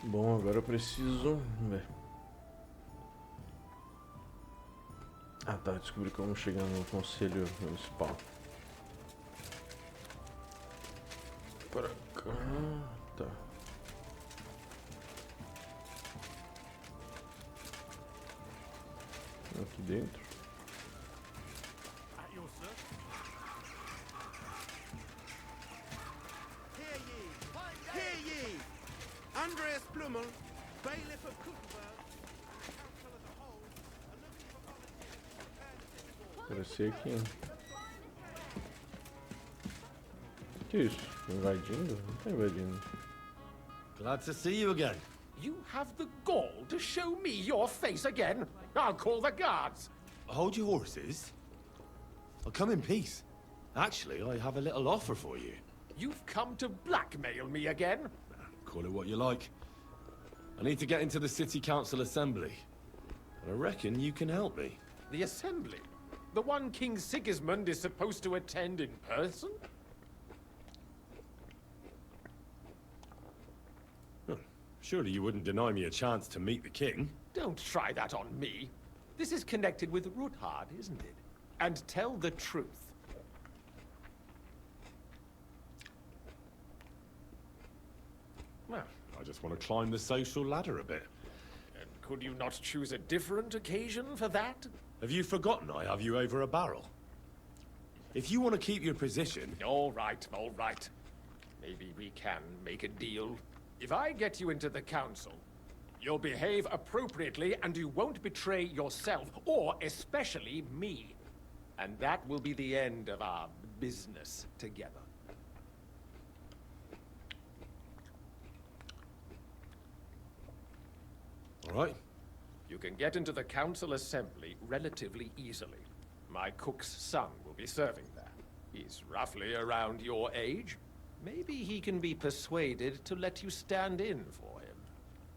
Bom, agora eu preciso ver. Ah tá, descobri como chegar no conselho municipal. Para cá, tá. Aqui dentro. Parecia aqui. Que isso? Invadindo? Não tá invadindo. Glad to see you again. You have the gall to show me your face again? I'll call the guards. Hold your horses. I'll come in peace. Actually, I have a little offer for you. You've come to blackmail me again? Call it what you like. I need to get into the city council assembly. And I reckon you can help me. The assembly? The one King Sigismund is supposed to attend in person? Surely you wouldn't deny me a chance to meet the king? Don't try that on me. This is connected with Ruthard, isn't it? And tell the truth. Well, I just want to climb the social ladder a bit. And could you not choose a different occasion for that? Have you forgotten I have you over a barrel? If you want to keep your position... All right, all right. Maybe we can make a deal. If I get you into the council, you'll behave appropriately and you won't betray yourself, or especially me. And that will be the end of our business together. All right. You can get into the council assembly relatively easily. My cook's son will be serving there. He's roughly around your age. Maybe he can be persuaded to let you stand in for him.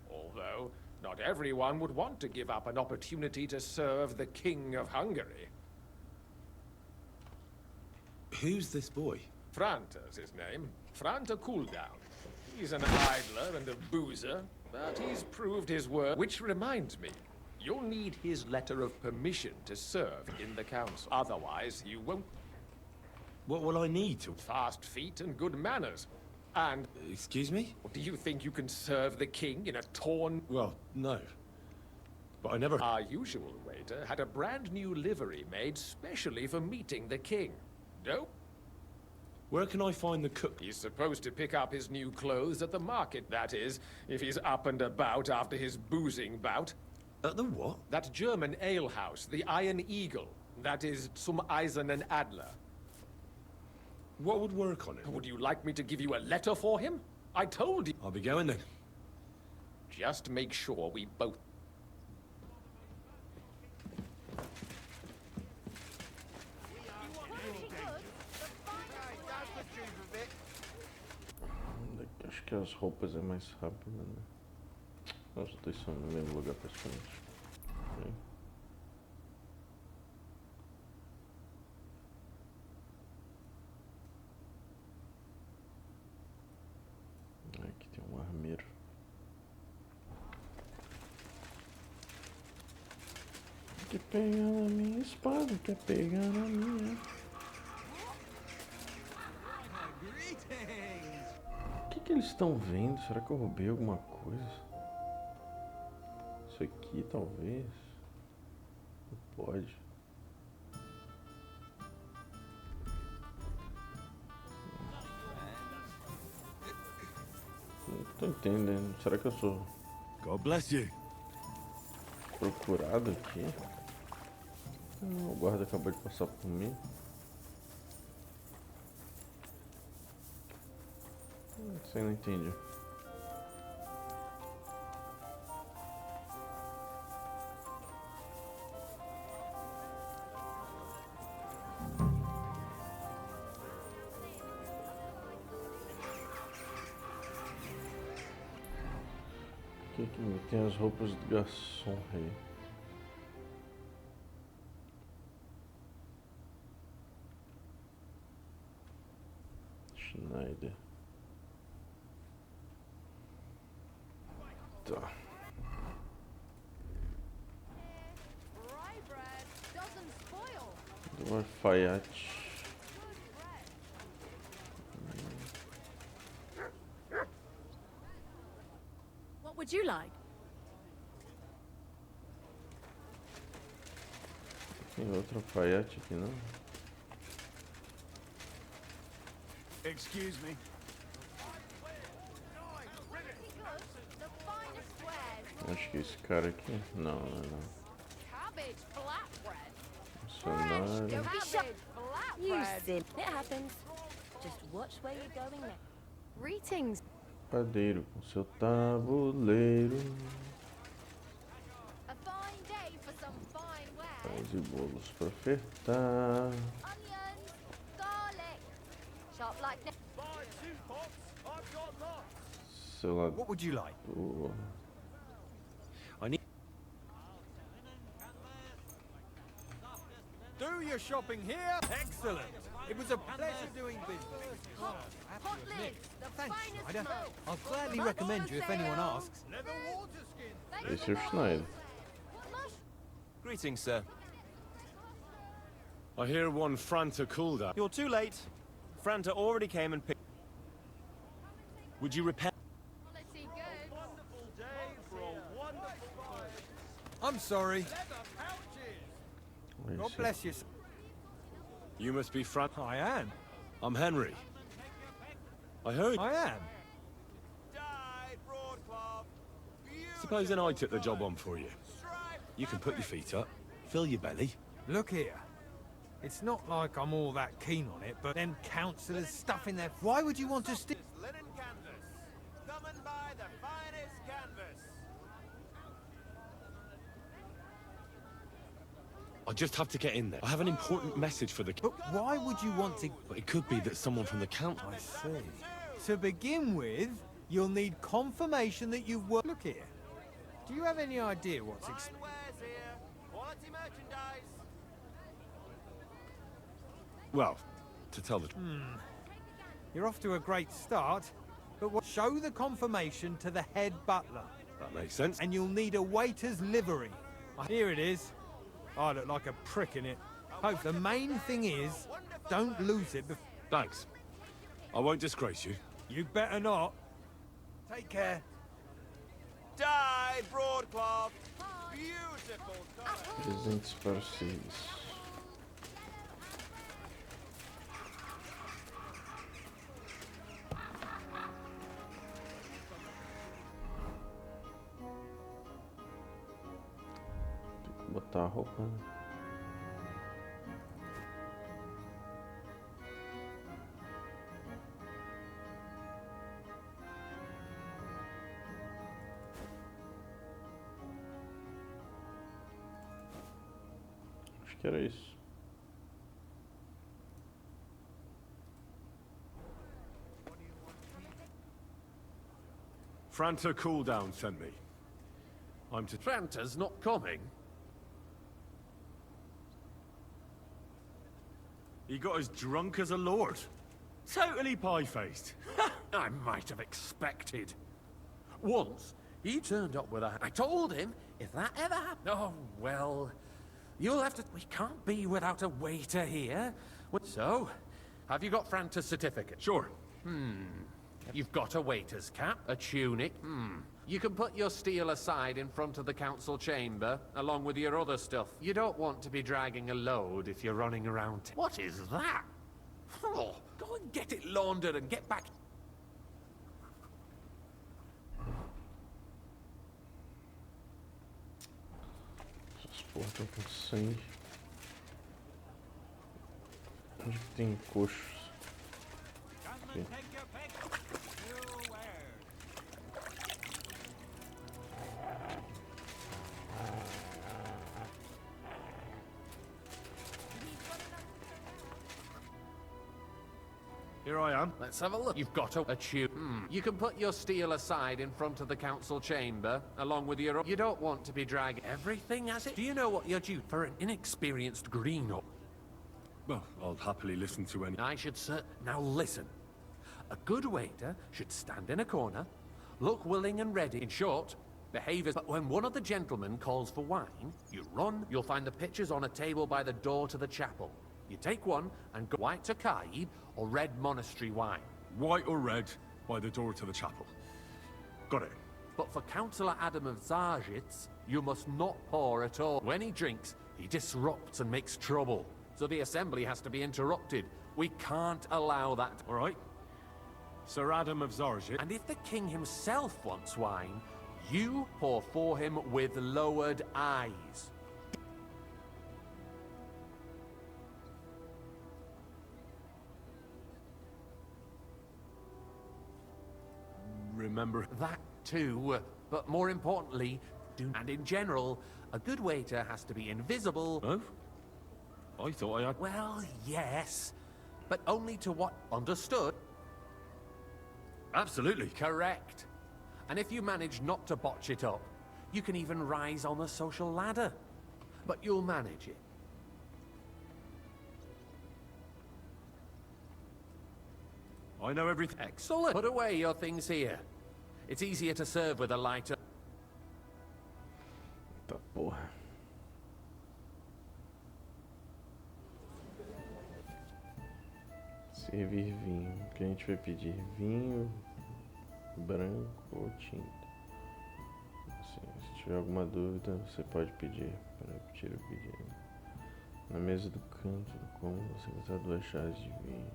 Although, not everyone would want to give up an opportunity to serve the King of Hungary. Who's this boy? Franta's his name. Franta Cooldown. He's an idler and a boozer, but he's proved his worth. Which reminds me, you'll need his letter of permission to serve in the council. Otherwise, you won't. What will I need to... Fast feet and good manners. And... Excuse me? Do you think you can serve the king in a torn... Well, no. But I never... Our usual waiter had a brand new livery made specially for meeting the king. Nope. Where can I find the cook? He's supposed to pick up his new clothes at the market, that is, if he's up and about after his boozing bout. At the what? That German alehouse, the Iron Eagle. That is zum Eisernen Adler. What would work on it? Would you like me to give you a letter for him? I told you. I'll be going then. Just make sure we both... Acho que as roupas é mais rápido, né? Nós dois são no mesmo lugar praticamente. Okay. Aqui tem um armeiro. Quer pegar na minha espada, quer pegar na minha. O que eles estão vendo? Será que eu roubei alguma coisa? Isso aqui talvez. Não pode. Não tô entendendo. Será que eu sou God bless you. procurado aqui? O guarda acabou de passar por mim. Não sei, não entendi. Aqui tem as roupas do garçom rei. Schneider. Tá. Rye bread doesn't spoil. Do alfaiate. What would you like? Tem outro alfaiate aqui, não? Excuse me. The finest squares. Acho que esse cara aqui. Não, não é não. Cabbage flatbread. Funcionário. Don't be shy. You Flatbread. sin. It happens. Just watch where you're going next. Greetings. Padeiro com seu tabuleiro. A fine day for some fine ware. Pães e bolos pra ofertar. Onions, garlic. Sharp like Buy 2 pots. I've got lots. Sei lá. What would you like? I need... Do your shopping here. Excellent. It was a pleasure doing business. hot lids. The Thanks, finest Schneider. smoke. I'll gladly recommend you if anyone asks. Leather water skin. Thank Esse you é o for Schneider. What mush? Greetings, sir. I hear one Franta called out. You're too late. Franta already came and picked. Would you repair? Quality good. Wonderful day for a wonderful price. I'm sorry. Leather pouches. Esse. God bless you. Sir. You must be Franta. I am. I'm Henry. I heard. I am. Dyed broadcloth. Supposing I took the job on for you. You can put your feet up, fill your belly. Look here. It's not like I'm all that keen on it, but them councillors stuffing their... Why would you want to stick... Linen canvas. Come and buy the finest canvas. I just have to get in there. I have an important message for the... But why would you want to... But it could be that someone from the council... I see. To begin with, you'll need confirmation that you've worked... Look here. Do you have any idea what's... Fine wares here. Quality merchandise. Well, to tell the... You're off to a great start, but show the confirmation to the head butler. That makes sense. And you'll need a waiter's livery. Here it is. I look like a prick in it. Hope the main thing is, don't lose it. Thanks. I won't disgrace you. You better not. Take care. Dyed broadcloth. Beautiful colour. Presentes para vocês. Tem que botar a roupa, né? Acho que era isso. Franta Cooldown sent me. I'm to... Franta's not coming. He got as drunk as a lord. Totally pie-faced. I might have expected. Once, he turned up with a... I told him, if that ever happened... Oh, well, you'll have to... We can't be without a waiter here. So, have you got Franta's certificate? Sure. You've got a waiter's cap, a tunic. You can put your steel aside in front of the council chamber, along with your other stuff. You don't want to be dragging a load if you're running around. What is that? Oh, go and get it laundered and get back. Essas porra estão com sangue. Onde que tem coxos? Aqui. Here I am. Let's have a look. You've got a tube. You can put your steel aside in front of the council chamber, along with your... You don't want to be dragging everything as it... Do you know what you're due for an inexperienced green-up? Well, I'll happily listen to any... I should Now listen. A good waiter should stand in a corner, look willing and ready. In short, Behave as... But when one of the gentlemen calls for wine, you run, you'll find the pitchers on a table by the door to the chapel. You take one and go white Tokaib or red monastery wine. White or red, by the door to the chapel. Got it. But for Councillor Adam of Zarjitz, you must not pour at all. When he drinks, he disrupts and makes trouble. So the assembly has to be interrupted. We can't allow that. All right. Sir Adam of Zarjit. And if the king himself wants wine, you pour for him with lowered eyes. Remember That too, but more importantly, and in general, a good waiter has to be invisible. Oh? I thought I had... Well, yes, but only to what understood. Absolutely. Correct. And if you manage not to botch it up, you can even rise on the social ladder. But you'll manage it. I know everything. Excellent. Put away your things here. It's easier to serve with a lighter. Tá porra. Servir vinho. O que a gente vai pedir? Vinho, branco ou tinta? Assim, se tiver alguma dúvida, você pode pedir para repetir o pedido. Na mesa do canto do cômodo, você vai usar 2 chaves de vinho.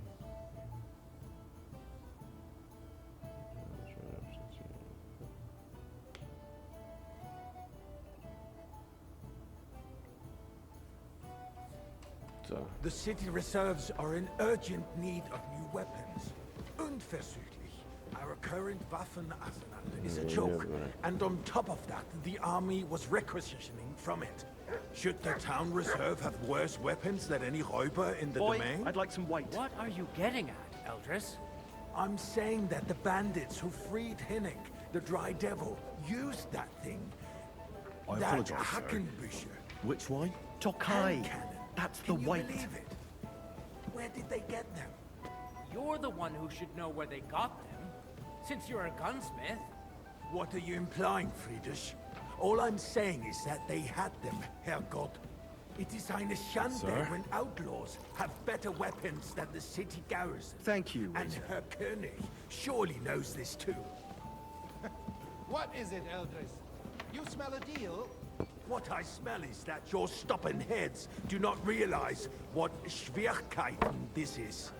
The city reserves are in urgent need of new weapons. Unverzüglich. Our current Waffenarsenal is a joke. And on top of that, the army was requisitioning from it. Should the town reserve have worse weapons than any Räuber in the domain? I'd like some white. What are you getting at, Eldris? I'm saying that the bandits who freed Hinnick, the Dry Devil, used that thing. I That apologize, sir. Hackenbücher. Which wine? Tokai. Hand cannon. That's the Can you white. believe it? Where did they get them? You're the one who should know where they got them, since you're a gunsmith. What are you implying, Friedrich? All I'm saying is that they had them, Herrgott. It is eine Schande Sir? when outlaws have better weapons than the city garrison. Thank you, And Wizard. Herr König surely knows this too. What is it, Eldris? You smell a deal? What I smell is that your stubborn heads do not realize what Schwierigkeiten this is.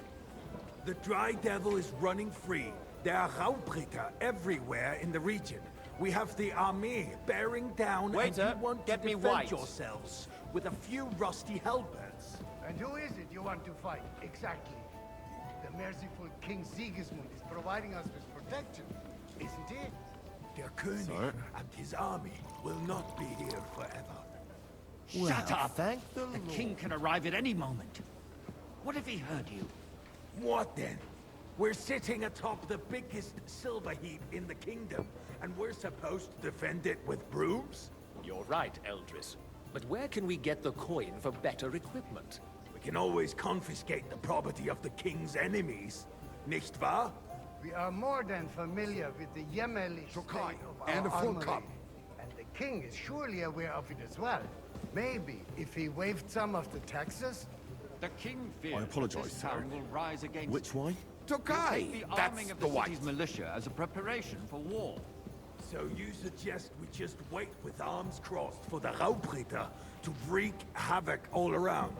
The Dry Devil is running free. There are Raubritter everywhere in the region. We have the army bearing down, Waiter, and you want get to me defend white. yourselves with a few rusty halberds. And who is it you want to fight, exactly? The merciful King Sigismund is providing us with protection, isn't he? Der König Sir? and his army will not be here forever. Shut up! Thank the The king can arrive at any moment. What if he heard you? What then? We're sitting atop the biggest silver heap in the kingdom, and we're supposed to defend it with brooms? You're right, Eldris. But where can we get the coin for better equipment? We can always confiscate the property of the king's enemies, nicht wahr? We are more than familiar with the jämmerlich Tokai, state of and our a full armory. cup. And the king is surely aware of it as well. Maybe if he waived some of the taxes? The king fears I apologize, that this sir. town will rise against Which wine? Take the That's arming of the the white. city's militia as a preparation for war. So you suggest we just wait with arms crossed for the Raubritter to wreak havoc all around?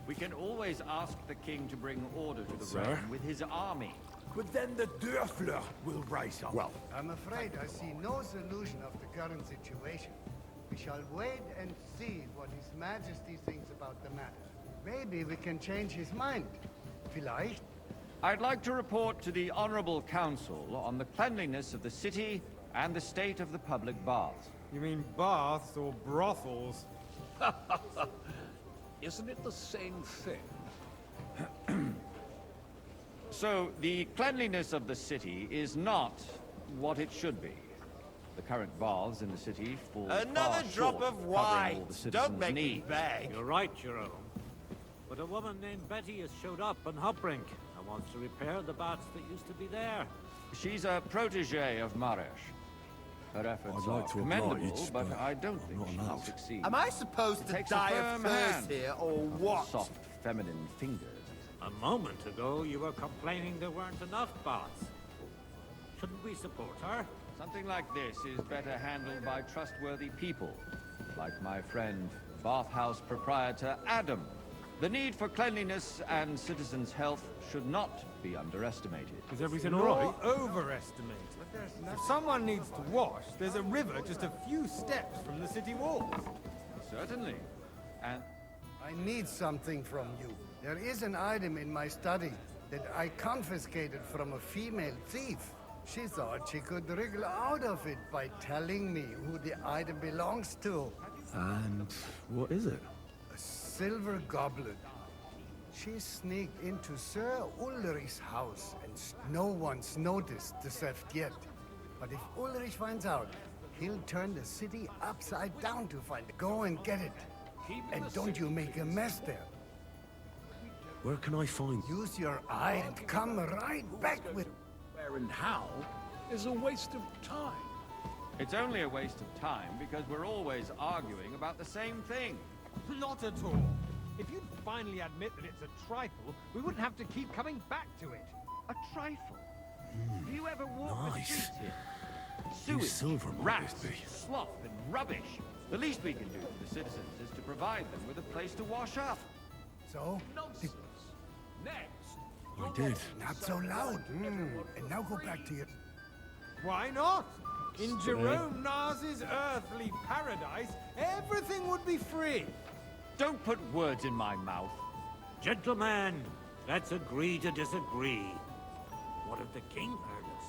We can always ask the king to bring order to the Sir? realm with his army. But then the Dörfler will rise up. Well, I'm afraid I see no solution of the current situation. We shall wait and see what His Majesty thinks about the matter. Maybe we can change his mind. Vielleicht? I'd like to report to the Honorable Council on the cleanliness of the city and the state of the public baths. You mean baths or brothels? Isn't it the same thing? So, the cleanliness of the city is not what it should be. The current baths in the city fall Another far drop short of covering wine. all the citizens' Don't make me needs. beg. You're right, Jerome. But a woman named Betty has showed up on Hopbrink and wants to repair the baths that used to be there. She's a protege of Maresh. Her efforts I'd like are to commendable, oblige, but but I don't I'm think not she'll allowed. succeed. Am I supposed It to takes a die of firm thirst hand. here, or what? Soft, feminine fingers. A moment ago, you were complaining there weren't enough baths. Shouldn't we support her? Something like this is better handled by trustworthy people, like my friend, bathhouse proprietor Adam. The need for cleanliness and citizens' health should not be underestimated. Is everything all right? Overestimated. If someone needs to wash, there's a river just a few steps from the city walls. Certainly. And I need something from you. There is an item in my study that I confiscated from a female thief. She thought she could wriggle out of it by telling me who the item belongs to. And what is it? A silver goblet. She sneaked into Sir Ulrich's house, and no one's noticed the theft yet. But if Ulrich finds out, he'll turn the city upside down to find it. Go and get it. And don't you make a mess there. Where can I find... Use your eye and come right back with... Where and how is a waste of time. it's only a waste of time because we're always arguing about the same thing. Not at all. If you'd finally admit that it's a trifle, we wouldn't have to keep coming back to it. A trifle? Do you ever walk the nice. streets here? Use Sewage, silver, might rats, this be? slough, and rubbish. The least we can do for the citizens is to provide them with a place to wash up. So? Nonsense. Next. I did. Not so loud. And now go back to your... Why not? In Jerome Nas's earthly paradise, everything would be free. Don't put words in my mouth. Gentlemen, let's agree to disagree. What if the king heard us?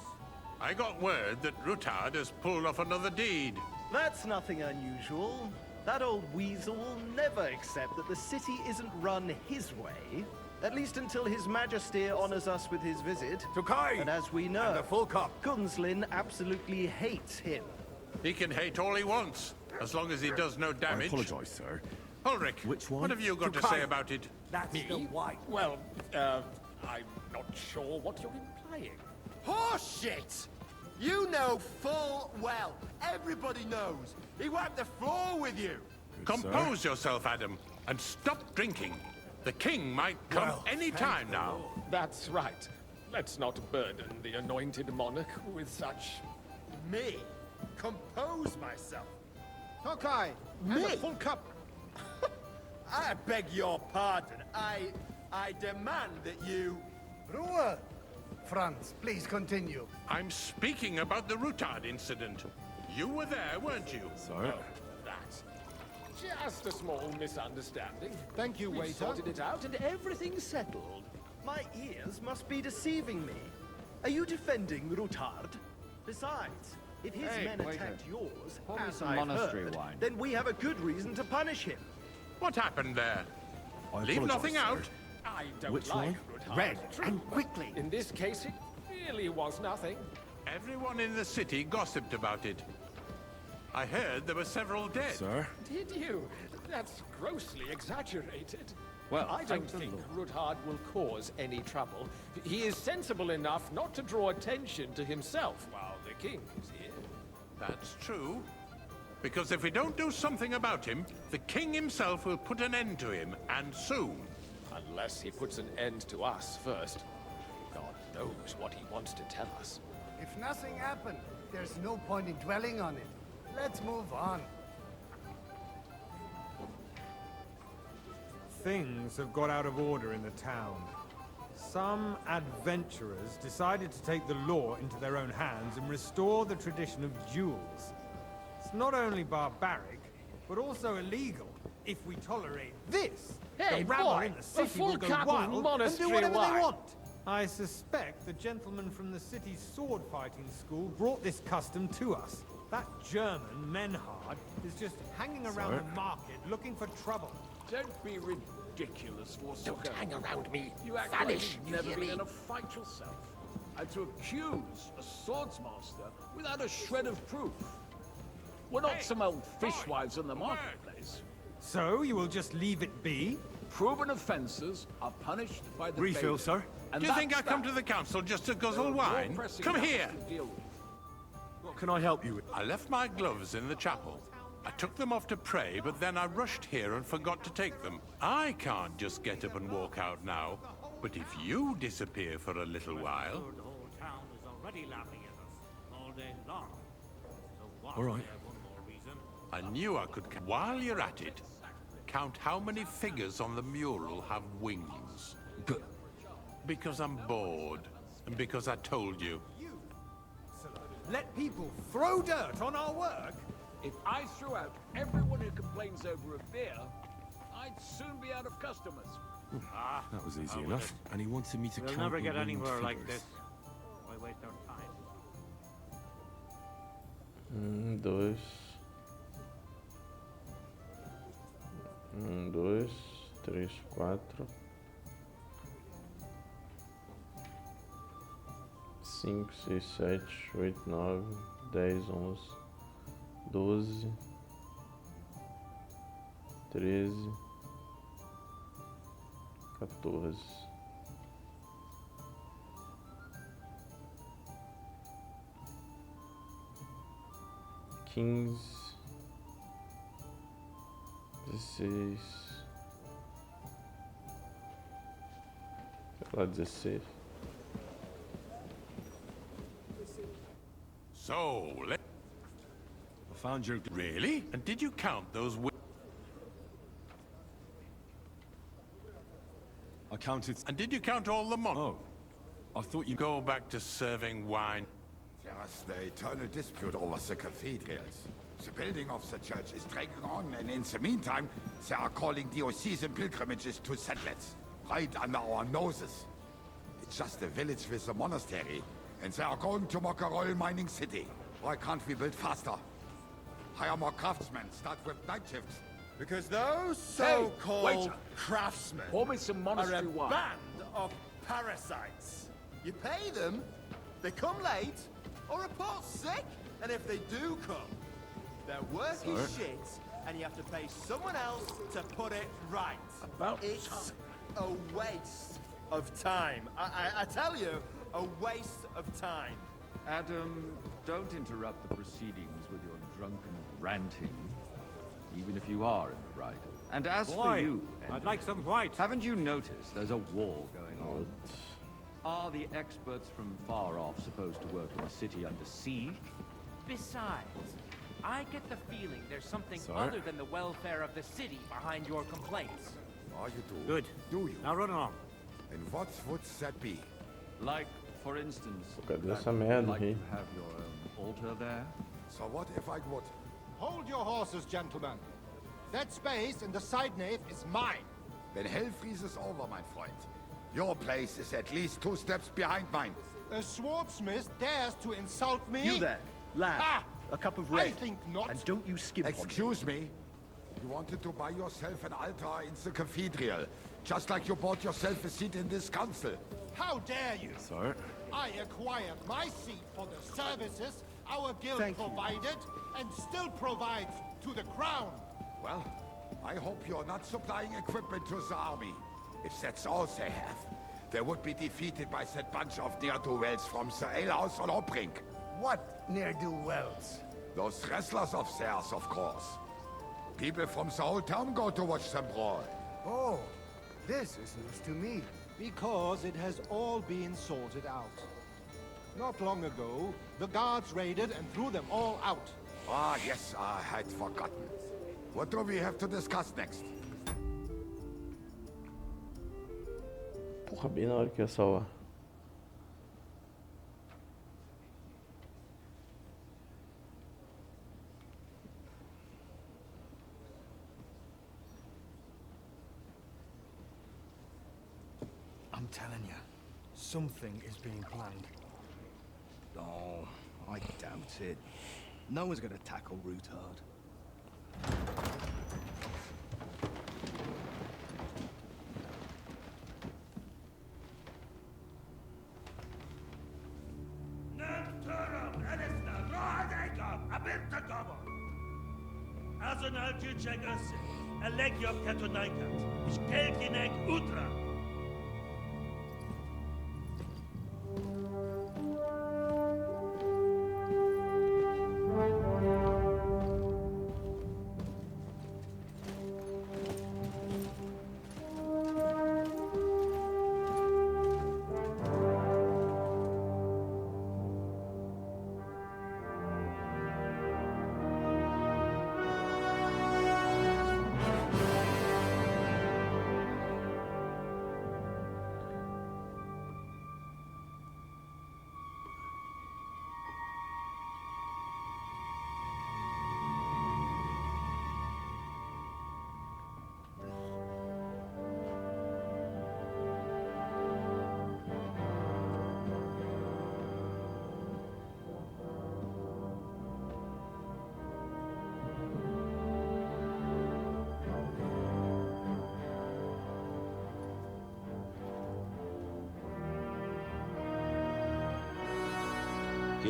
I got word that Rutard has pulled off another deed. That's nothing unusual. That old weasel will never accept that the city isn't run his way. At least until His Majesty honors us with his visit. And as we know, the full cup. Gunslin absolutely hates him. He can hate all he wants, as long as he does no I damage. apologize, sir. Ulrich, Which one? what have you got to say about it? That's the white. Well, I'm not sure what you're implying. Horseshit! You know full well. Everybody knows. He wiped the floor with you. Compose yourself, Adam, and stop drinking. The king might come any time now. That's right. Let's not burden the anointed monarch with such... Me? Compose myself. Tokai, me? Full cup. I beg your pardon. I demand that you... Ruhe! Franz, please continue. I'm speaking about the Rutard incident. You were there, weren't you? Sir? That's just a small misunderstanding. Thank you, We've waiter. sorted it out and everything's settled. My ears must be deceiving me. Are you defending Rutard? Besides, if his Hey, men waiter. attacked yours, Pour me as some I've monastery heard, wine. then we have a good reason to punish him. What happened there? I Leave apologise, nothing sir. out. I don't Which like one? Rutard. Red, and quickly. In this case, it really was nothing. Everyone in the city gossiped about it. I heard there were several dead. Sir? Did you? That's grossly exaggerated. Well, I don't think Rutard will cause any trouble. He is sensible enough not to draw attention to himself while the king is here. That's true. Because if we don't do something about him, the king himself will put an end to him, and soon. Unless he puts an end to us first. God knows what he wants to tell us. If nothing happened, there's no point in dwelling on it. Let's move on. Things have got out of order in the town. Some adventurers decided to take the law into their own hands and restore the tradition of duels. It's not only barbaric, but also illegal. If we tolerate this, Hey, the rabble boy, in the a city full will go cup of wild and do monastery whatever wine. they want. I suspect the gentleman from the city's sword fighting school brought this custom to us. That German, Menhard, is just hanging around the market looking for trouble. Don't be ridiculous, Forsooker. Don't hang around me. You act Vanish, like you you've never hear been me? in a fight yourself. And to accuse a swordsmaster without a shred of proof. We're not some old fishwives in the marketplace. So, you will just leave it be? Proven offences are punished by the Refill, bailiff. sir. And Do you think I that's come that. to the council just to There guzzle are more wine? pressing Come matters here. to deal with. can I help you with? I left my gloves in the chapel. I took them off to pray, but then I rushed here and forgot to take them. I can't just get up and walk out now. But if you disappear for a little while... The whole town is already laughing at us all day long. So why All right. one more reason? I knew I could... While you're at it, count how many figures on the mural have wings. Good. Because I'm bored. And because I told you. Let people throw dirt on our work? If I threw out everyone who complains over a beer, I'd soon be out of customers. That was easy enough. And he wanted me to We'll count never the get winged anywhere like figures. this. Why waste our time? 2. 2, 3, 4. 5, 6, 7, 8, 9, 10, 11, 12, 13, 14. 15, 16, sei lá, 16. So, let... I found your... Really? And did you count those I counted... And did you count all the money? Oh. I thought you... Go back to serving wine. There's the eternal dispute over the cathedrals. The building of the church is dragging on, and in the meantime, they are calling diocesan pilgrimages to settlers, right under our noses. It's just a village with a monastery, and they are going to make a royal mining city. Why can't we build faster? Hire more craftsmen, start with night shifts. Because those Hey, so-called waiter. craftsmen Pour me some are monastery a wine. band of parasites. You pay them, they come late, or report sick, and if they do come, their work is shit, and you have to pay someone else to put it right. It's a waste of time. I tell you, a waste of time. Adam, don't interrupt the proceedings with your drunken ranting, even if you are in the right. And as for Why? you, I'd like some white. haven't you noticed there's a war going on? Are the experts from far off supposed to work in a city under siege? Besides, I get the feeling there's something Sorry. other than the welfare of the city behind your complaints. Oh, you do? Good. Do you? Now run along. And what would that be? Like, for instance, Cadê that essa you'd merda like aí? to have your own altar there? So what if I would? Hold your horses, gentlemen. That space in the side nave is mine. Then hell freezes over, my friend. Your place is at least 2 steps behind mine. A swordsmith dares to insult me? You there, lad. Ah! A cup of I red. think not. And don't you skimp on me. Excuse me? You wanted to buy yourself an altar in the cathedral, just like you bought yourself a seat in this council. How dare you? Sorry. I acquired my seat for the services our guild Thank you. provided and still provides to the crown. Well, I hope you're not supplying equipment to the army. If that's all they have, they would be defeated by that bunch of ne'er-do-wells from the alehouse on Obrink. What ne'er-do-wells? Those wrestlers of theirs, of course. People from the whole town go to watch them brawl. Oh, this is news to me. Because it has all been sorted out. Not long ago, the guards raided and threw them all out. Ah, yes, I had forgotten. What do we have to discuss next? Porra, bem na hora que ia salvar. I'm telling you, something is being planned. Oh, I doubt it. No one's gonna tackle Rootard. Azonal Tücek Össe, Elegiop Katonaikat, ich Kelkinek Utra.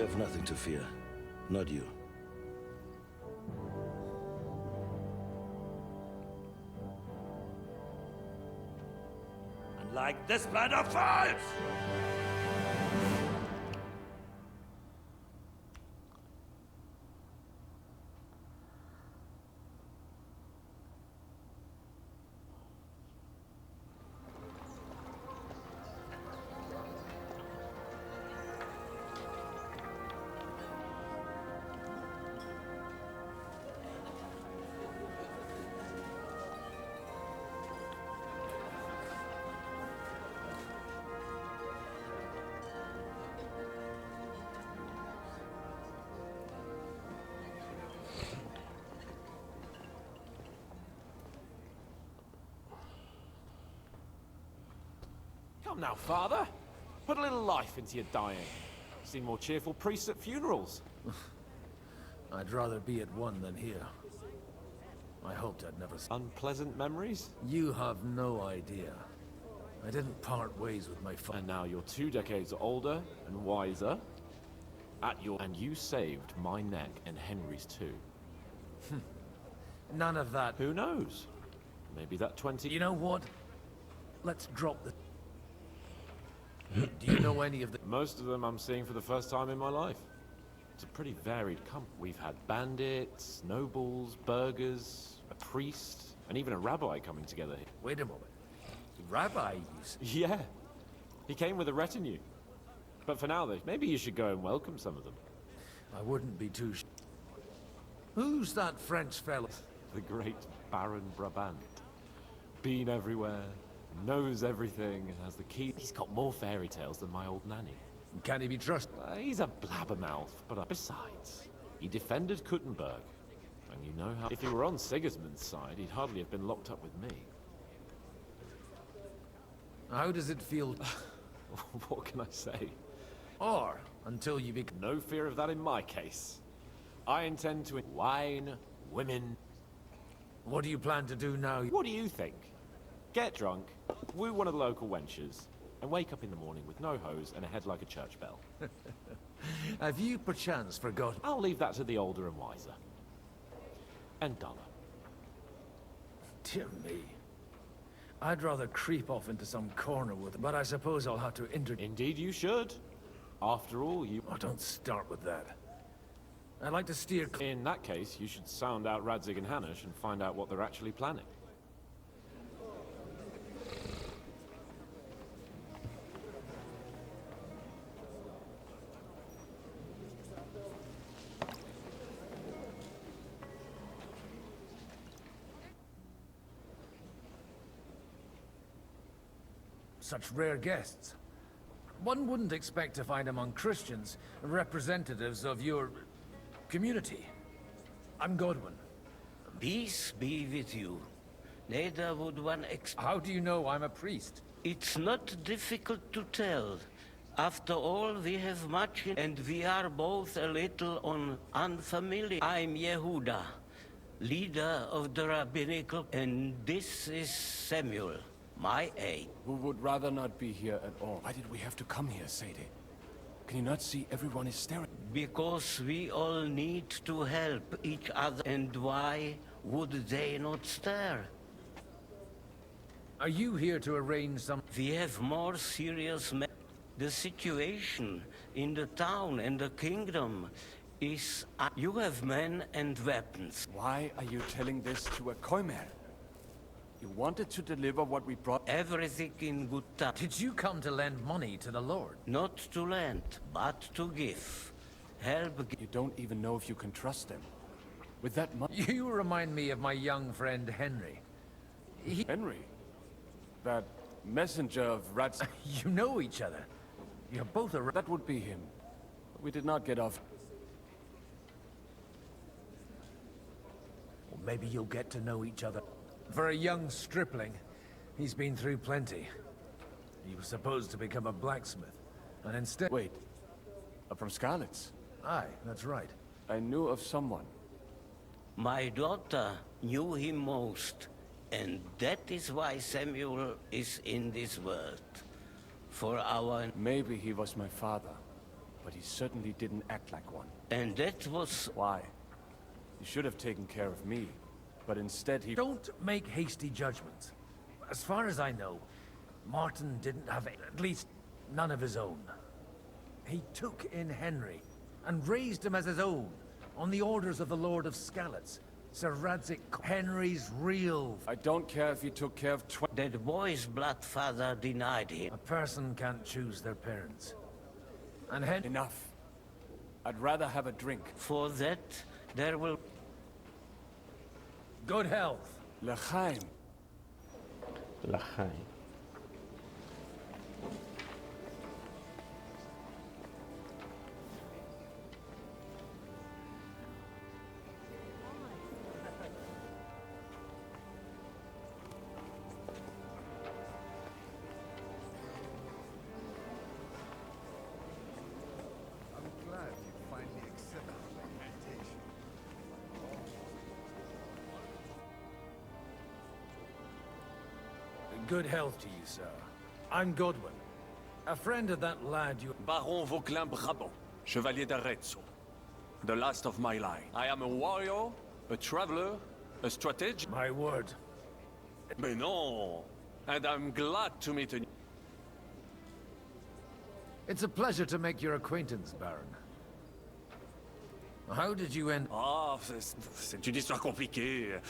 You have nothing to fear. Not you. And like this planet falls! Come now, Father. Put a little life into your dying. Seen more cheerful priests at funerals. I'd rather be at one than here. I hoped I'd never... Unpleasant memories? You have no idea. I didn't part ways with my father. And now you're 2 decades older and wiser. And you saved my neck and Henry's too. None of that. Who knows? Maybe that 20... You know what? Let's drop the... Do you know any of the... Most of them I'm seeing for the first time in my life. It's a pretty varied company. We've had bandits, nobles, burghers, a priest, and even a rabbi coming together here. Wait a moment. Rabbis? Yeah. He came with a retinue. But for now, though, maybe you should go and welcome some of them. I wouldn't be too... Who's that French fella? The great Baron Brabant. Been everywhere. Knows everything and has the key. He's got more fairy tales than my old nanny. Can he be trusted? He's a blabbermouth, but besides, he defended Kuttenberg. And you know how... If he were on Sigismund's side, he'd hardly have been locked up with me. How does it feel? What can I say? Or, until you become... No fear of that in my case. I intend to... Wine, women... What do you plan to do now? What do you think? Get drunk, woo one of the local wenches, and wake up in the morning with no hose and a head like a church bell. Have you perchance forgotten? I'll leave that to the older and wiser. And duller. Dear me. I'd rather creep off into some corner with... But I suppose I'll have to Indeed you should. After all, you... Oh, don't start with that. I'd like to steer... In that case, you should sound out Radzig and Hanush and find out what they're actually planning. Such rare guests. One wouldn't expect to find among Christians representatives of your community. I'm Godwin. Peace be with you. Neither would one How do you know I'm a priest? It's not difficult to tell. After all, we have much and we are both a little unfamiliar. I'm Yehuda, leader of the rabbinical, and this is Samuel. My aide. We would rather not be here at all. Why did we have to come here, Sadie? Can you not see everyone is staring? Because we all need to help each other. And why would they not stare? Are you here to arrange some... We have more serious... The situation in the town and the kingdom is... You have men and weapons. Why are you telling this to a Koimer? You wanted to deliver what we brought... Everything in good time. Did you come to lend money to the Lord? Not to lend, but to give. Help... You don't even know if you can trust them. With that money... You remind me of my young friend Henry. Henry? That messenger of rats... You know each other. You're both a... That would be him. We did not get off... Or maybe you'll get to know each other. For a young stripling, he's been through plenty. He was supposed to become a blacksmith, and instead... Wait. From Scarlet's? Aye, that's right. I knew of someone. My daughter knew him most, and that is why Samuel is in this world. For our... Maybe he was my father. but he certainly didn't act like one. And that was... Why? He should have taken care of me, but instead he... Don't make hasty judgments. As far as I know, Martin didn't have, at least, none of his own. He took in Henry, and raised him as his own, on the orders of the Lord of Skalitz, Sir Radzik, Henry's real... I don't care if he took care of That boy's blood father denied him. A person can't choose their parents. And Henry... Enough. I'd rather have a drink. For that, there will... Good health. L'chaim. L'chaim. Good health to you, sir. I'm Godwin. A friend of that lad you... Baron Vauclin Brabant, Chevalier d'Arezzo. The last of my line. I am a warrior, a traveler, a strategist. My word. Mais non! And I'm glad to meet a... It's a pleasure to make your acquaintance, Baron. How did you end... Ah, c'est une histoire compliquée.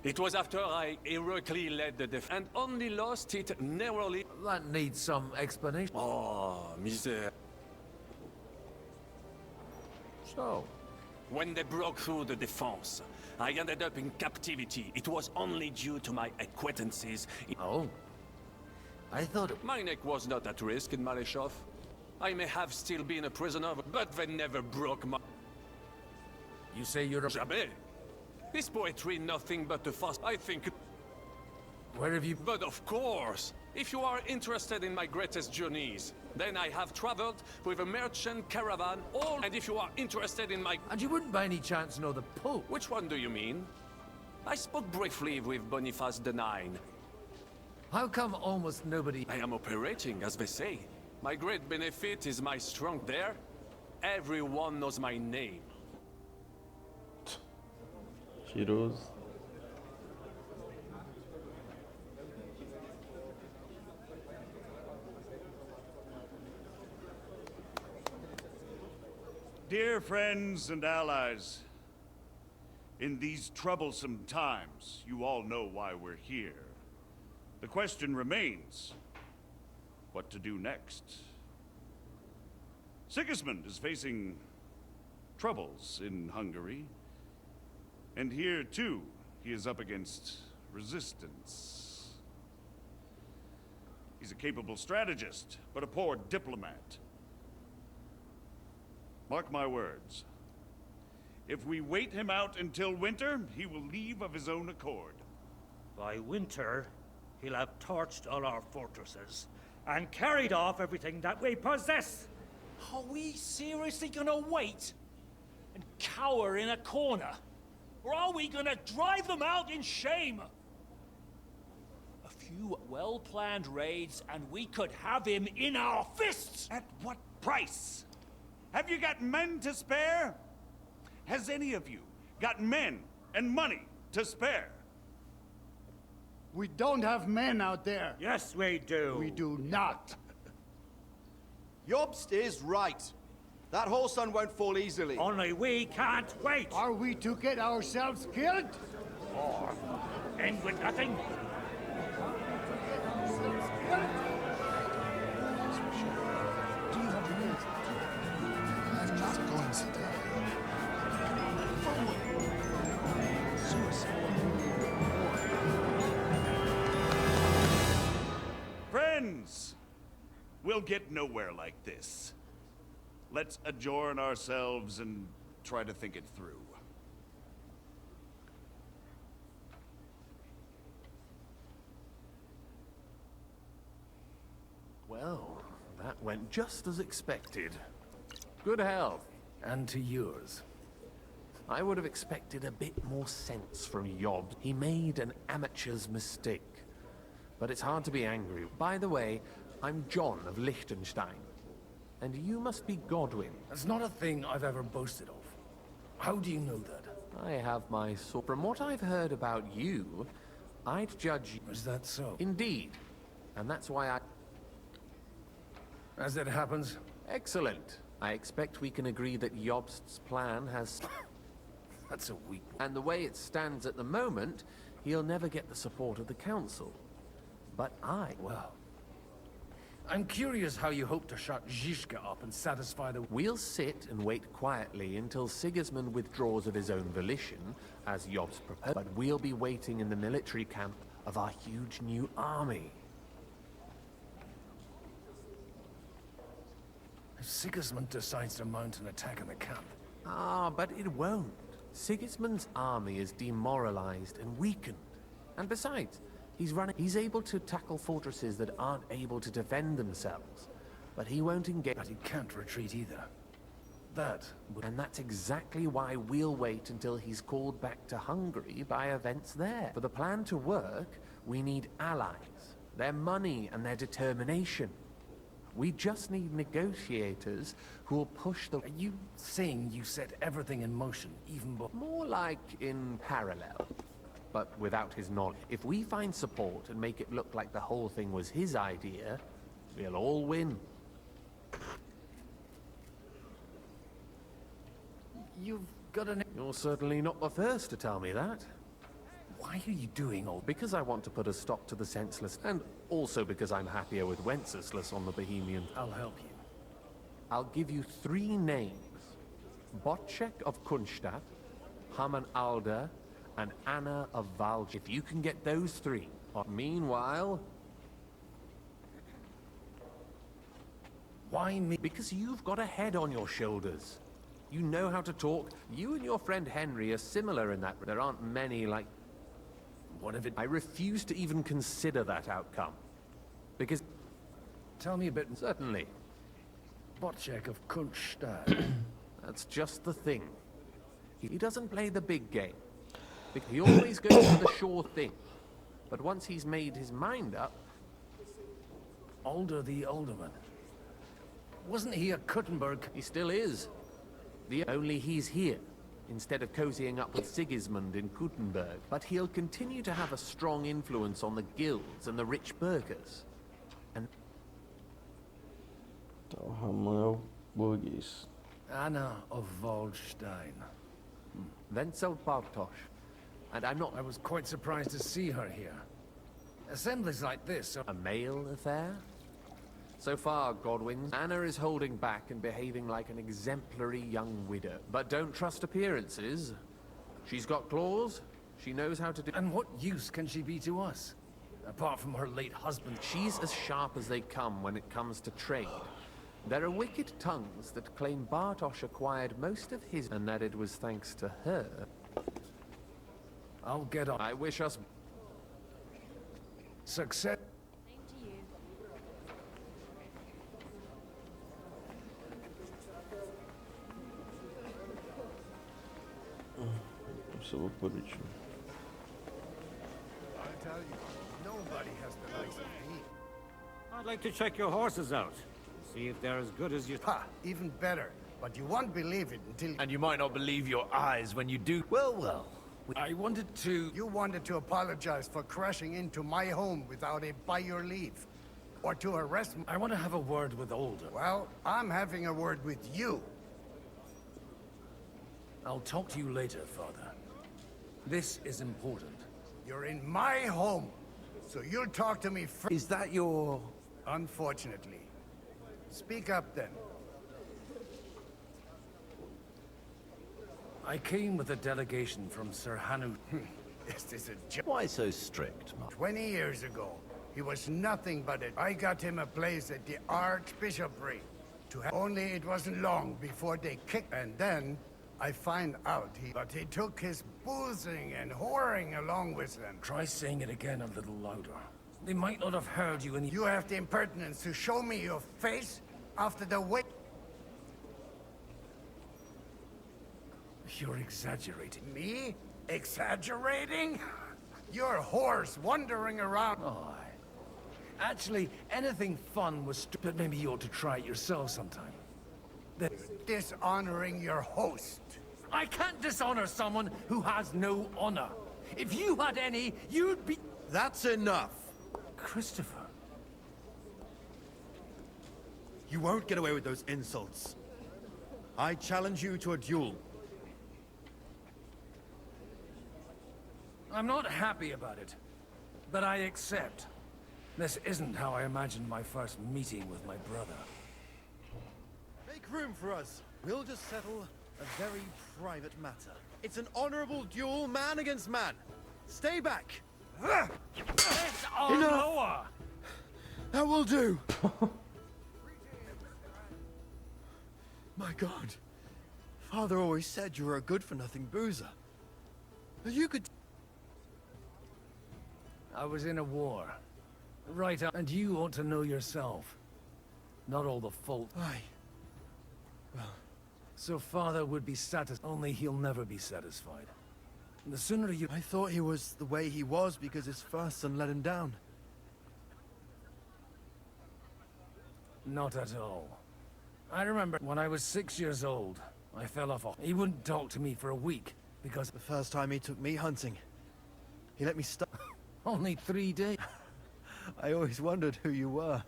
It was after I heroically led the defense and only lost it narrowly. That needs some explanation. Oh, misère. So, when they broke through the defense, I ended up in captivity. It was only due to my acquaintances. Oh. I thought... My neck was not at risk in Maleshov. I may have still been a prisoner, but they never broke my... You say you're a... Jamais. This poetry nothing but a fuss, I think... Where have you... But of course! If you are interested in my greatest journeys, then I have traveled with a merchant caravan, all... And if you are interested in my... And you wouldn't by any chance know the Pope? Which one do you mean? I spoke briefly with Boniface IX. How come almost nobody... I am operating, as they say. My great benefit is my strength there. Everyone knows my name. Cheiroso. Dear friends and allies, in these troublesome times, you all know why we're here. The question remains, what to do next? Sigismund is facing troubles in Hungary. And here, too, he is up against resistance. He's a capable strategist, but a poor diplomat. Mark my words. If we wait him out until winter, he will leave of his own accord. By winter, he'll have torched all our fortresses and carried off everything that we possess. Are we seriously gonna wait and cower in a corner? Or are we gonna drive them out in shame? A few well-planned raids and we could have him in our fists! At what price? Have you got men to spare? Has any of you got men and money to spare? We don't have men out there. Yes, we do. We do not. Jobst is right. That whole son won't fall easily. Only we can't wait. Are we to get ourselves killed? Or end with nothing? I'm not going to die. Friends, we'll get nowhere like this. Let's adjourn ourselves and try to think it through. Well, that went just as expected. Good health. And to yours. I would have expected a bit more sense from Job. He made an amateur's mistake. But it's hard to be angry. By the way, I'm John of Liechtenstein. And you must be Godwin. That's not a thing I've ever boasted of. How do you know that? I have my sort. From what I've heard about you, I'd judge you. Is that so? Indeed. And that's why I... As it happens. Excellent. I expect we can agree that Jobst's plan has... That's a weak one. And the way it stands at the moment, he'll never get the support of the council. But Well... I'm curious how you hope to shut Zizka up and satisfy the... We'll sit and wait quietly until Sigismund withdraws of his own volition, as Jobst proposed. But we'll be waiting in the military camp of our huge new army. If Sigismund decides to mount an attack on the camp... But it won't. Sigismund's army is demoralized and weakened. And besides, he's able to tackle fortresses that aren't able to defend themselves. But he won't engage... But he can't retreat either. And that's exactly why we'll wait until he's called back to Hungary by events there. For the plan to work, we need allies, their money and their determination. We just need negotiators who will push the... Are you saying you set everything in motion, even before... More like in parallel, but without his knowledge. If we find support and make it look like the whole thing was his idea, we'll all win. You've got an... You're certainly not the first to tell me that. Why are you doing all... Because I want to put a stop to the senseless, and also because I'm happier with Wenceslas on the Bohemian. I'll help you. I'll give you 3 names. Botchek of Kunstadt, Haman Alder, and Anna of Valj. If you can get those 3. Meanwhile... Why me? Because you've got a head on your shoulders. You know how to talk. You and your friend Henry are similar in that there aren't many like... What if it... I refuse to even consider that outcome. Because... Tell me a bit... Certainly. Botchek of Kunstadt. That's just the thing. He doesn't play the big game. He always goes for the sure thing. But once he's made his mind up... Alder the Alderman. Wasn't he a Kuttenberg? He still is. Only he's here, instead of cozying up with Sigismund in Kuttenberg. But he'll continue to have a strong influence on the guilds and the rich burghers. And... Anna of Waldstein. Wenzel Bartosz. And I'm not... I was quite surprised to see her here. Assemblies like this are... A male affair? So far, Godwin, Anna is holding back and behaving like an exemplary young widow. But don't trust appearances. She's got claws. She knows how to do... And what use can she be to us? Apart from her late husband. She's as sharp as they come when it comes to trade. There are wicked tongues that claim Bartosz acquired most of his... And that it was thanks to her. I'll get on. I wish us... Success. Vou por último. I'll tell you, nobody has the likes of me. I'd like to check your horses out. See if they're as good as you... Ha! Even better. But you won't believe it until... And you might not believe your eyes when you do... Well. I wanted to... You wanted to apologize for crashing into my home without it by your leave. Or to arrest me. I want to have a word with Alder. Well, I'm having a word with you. I'll talk to you later, Father. This is important. You're in my home, so you'll talk to me first. Is that your... Unfortunately. Speak up, then. I came with a delegation from Sir Hanu... This is a joke. Why so strict, Mark? 20 years ago, he was nothing but I got him a place at the Archbishopric. Only it wasn't long before they kicked... And then... I find out but he took his boozing and whoring along with them. Try saying it again a little louder. They might not have heard you and you have the impertinence to show me your face after the wait. You're exaggerating. Me? Exaggerating? You're whores wandering around. Oh, Actually, anything fun was but maybe you ought to try it yourself sometime. Dishonoring your host. I can't dishonor someone who has no honor. If you had any, you'd be... That's enough. Christopher. You won't get away with those insults. I challenge you to a duel. I'm not happy about it, but I accept. This isn't how I imagined my first meeting with my brother. Make room for us. We'll just settle a very private matter. It's an honorable duel, man against man. Stay back. It's on Enough. lower. That will do. My God. Father always said you were a good-for-nothing boozer. You could... I was in a war. Right, and you ought to know yourself. Not all the fault. Aye. Well... So Father would be satisfied, only he'll never be satisfied. The sooner you... I thought he was the way he was because his first son let him down. Not at all. I remember when I was 6 years old, I fell off. He wouldn't talk to me for a week because... The first time he took me hunting, he let me stop. Only 3 days. I always wondered who you were.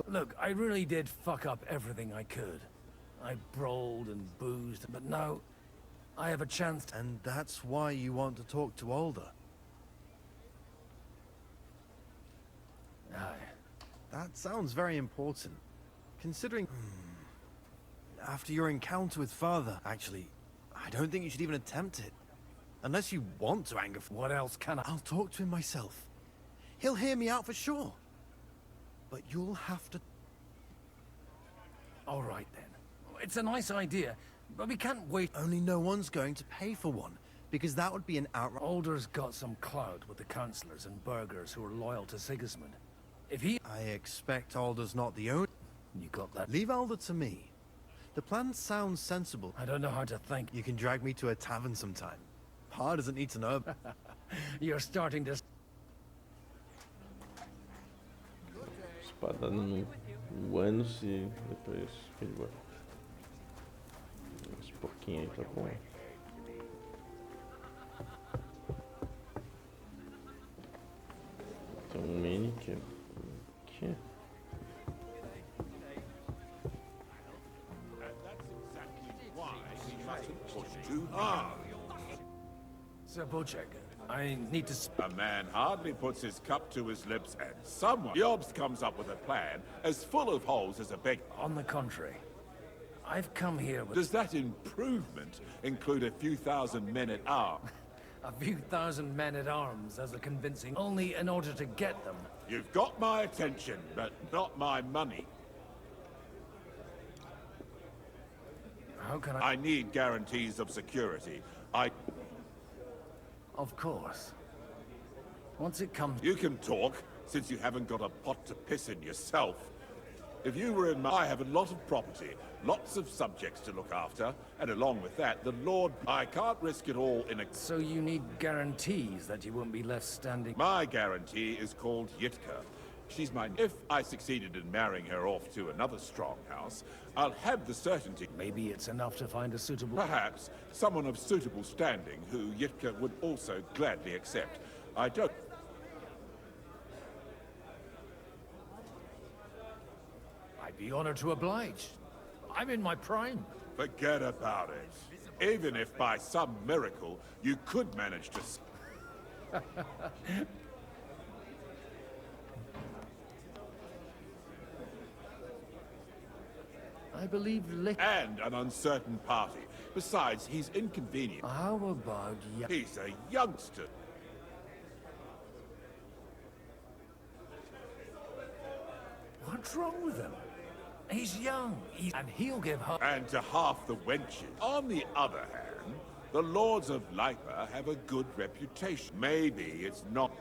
Look, I really did fuck up everything I could. I brawled and boozed, but now I have a chance to... And that's why you want to talk to Alder. Aye. That sounds very important. Considering... After your encounter with Father, actually, I don't think you should even attempt it. Unless you want to anger... What else can I... I'll talk to him myself. He'll hear me out for sure. But you'll have to... All right, then. It's a nice idea, but we can't wait... Only no one's going to pay for one, because that would be an outright... Alder's got some clout with the councillors and burghers who are loyal to Sigismund. If he... I expect Alder's not the only... You got that? Leave Alder to me. The plan sounds sensible. I don't know how to think. You can drag me to a tavern sometime. Pa doesn't need to know. You're starting to... Espada no ânus e depois fica de boa. Esse pouquinho aí tá bom. Tem mini que é... Sir Bocek, I need to... A man hardly puts his cup to his lips and someone... Yobs comes up with a plan as full of holes as a beggar. On the contrary, I've come here with... Does that improvement include a few thousand men-at-arms? A few thousand men-at-arms as a convincing... Only in order to get them. You've got my attention, but not my money. How can I... I need guarantees of security. Of course. Once it comes... You can talk, since you haven't got a pot to piss in yourself. If you were in my... I have a lot of property, lots of subjects to look after, and along with that, the Lord... I can't risk it all in a... So you need guarantees that you won't be left standing... My guarantee is called Yitka. She's mine. If I succeeded in marrying her off to another strong house, I'll have the certainty... Maybe it's enough to find a suitable... Perhaps someone of suitable standing who Yitka would also gladly accept. I don't... I'd be honored to oblige. I'm in my prime. Forget about it. Even if by some miracle you could manage to... I believe And an uncertain party. Besides, he's inconvenient. How about... He's a youngster. What's wrong with him? He's young, and he'll give her... And to half the wenches. On the other hand, the Lords of Lipa have a good reputation. Maybe it's not...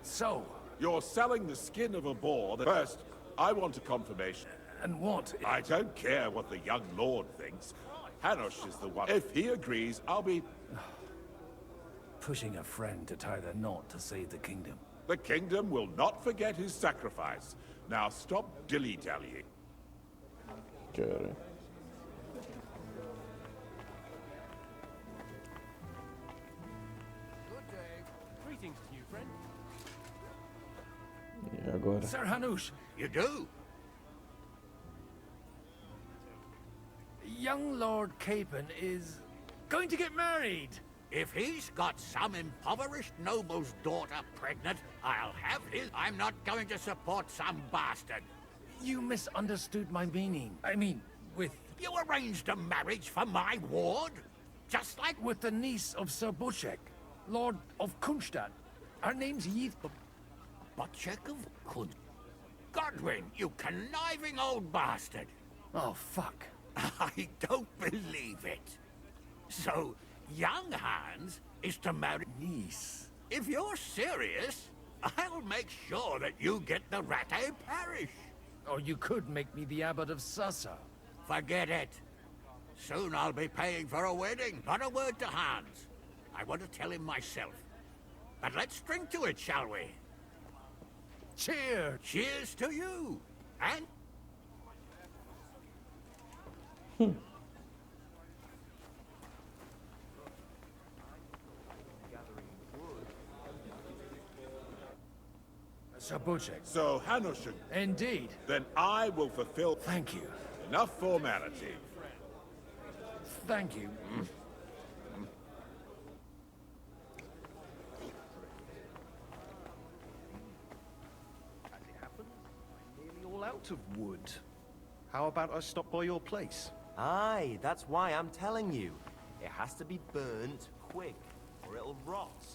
So... You're selling the skin of a boar that... First, I want a confirmation. And what? I don't care what the young lord thinks. Hanush is the one. If he agrees, I'll be... pushing a friend to tie the knot to save the kingdom. The kingdom will not forget his sacrifice. Now stop dilly-dallying. Cara. Greetings to you, friend. E agora? Sir Hanush, You do? young Lord Capon is going to get married. If he's got some impoverished noble's daughter pregnant, I'll have his. I'm not going to support some bastard. You misunderstood my meaning. I mean, with... You arranged a marriage for my ward? Just like... With the niece of Sir Butchek, Lord of Kunstadt. Her name's Yith... Butchek of Kun... Godwin, you conniving old bastard. Oh, fuck. I don't believe it. So, young Hans is to marry... Niece. If you're serious, I'll make sure that you get the Rattay parish. Or you could make me the abbot of Sassa. Forget it. Soon I'll be paying for a wedding. Not a word to Hans. I want to tell him myself. But let's drink to it, shall we? Cheers! Cheers to you! And... Sir Butchek. So, Hanushan. Indeed. Then I will fulfill... Thank you. Enough formality. Thank you. As it happens, I'm nearly all out of wood. How about I stop by your place? Aye, that's why I'm telling you. It has to be burnt quick, or it'll rot.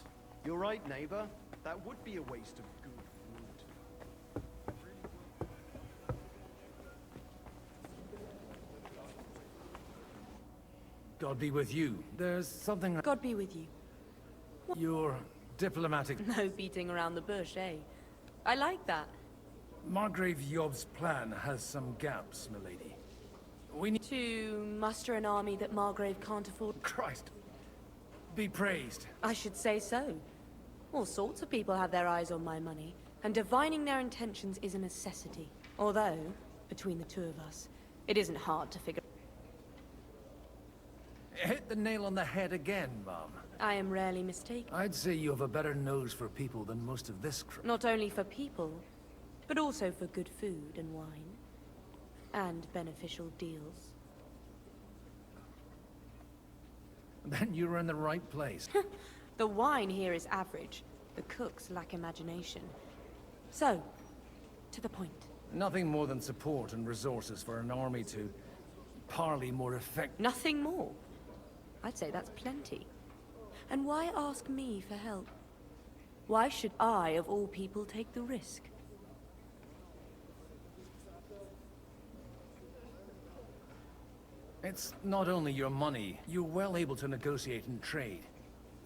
You're right, neighbor. That would be a waste of good wood. God be with you. There's something... God be with you. You're diplomatic... No beating around the bush, eh? I like that. Margrave Yob's plan has some gaps, milady. We need... To muster an army that Margrave can't afford. Christ. Be praised. I should say so. All sorts of people have their eyes on my money, and divining their intentions is a necessity. Although, between the two of us, it isn't hard to figure... Hit the nail on the head again, Mum. I am rarely mistaken. I'd say you have a better nose for people than most of this crew. Not only for people, but also for good food and wine. And beneficial deals. Then you're in the right place. The wine here is average. The cooks lack imagination. So, to the point. Nothing more than support and resources for an army to parley more effective. Nothing more. I'd say that's plenty. And why ask me for help? Why should I, of all people, take the risk? It's not only your money. You're well able to negotiate and trade.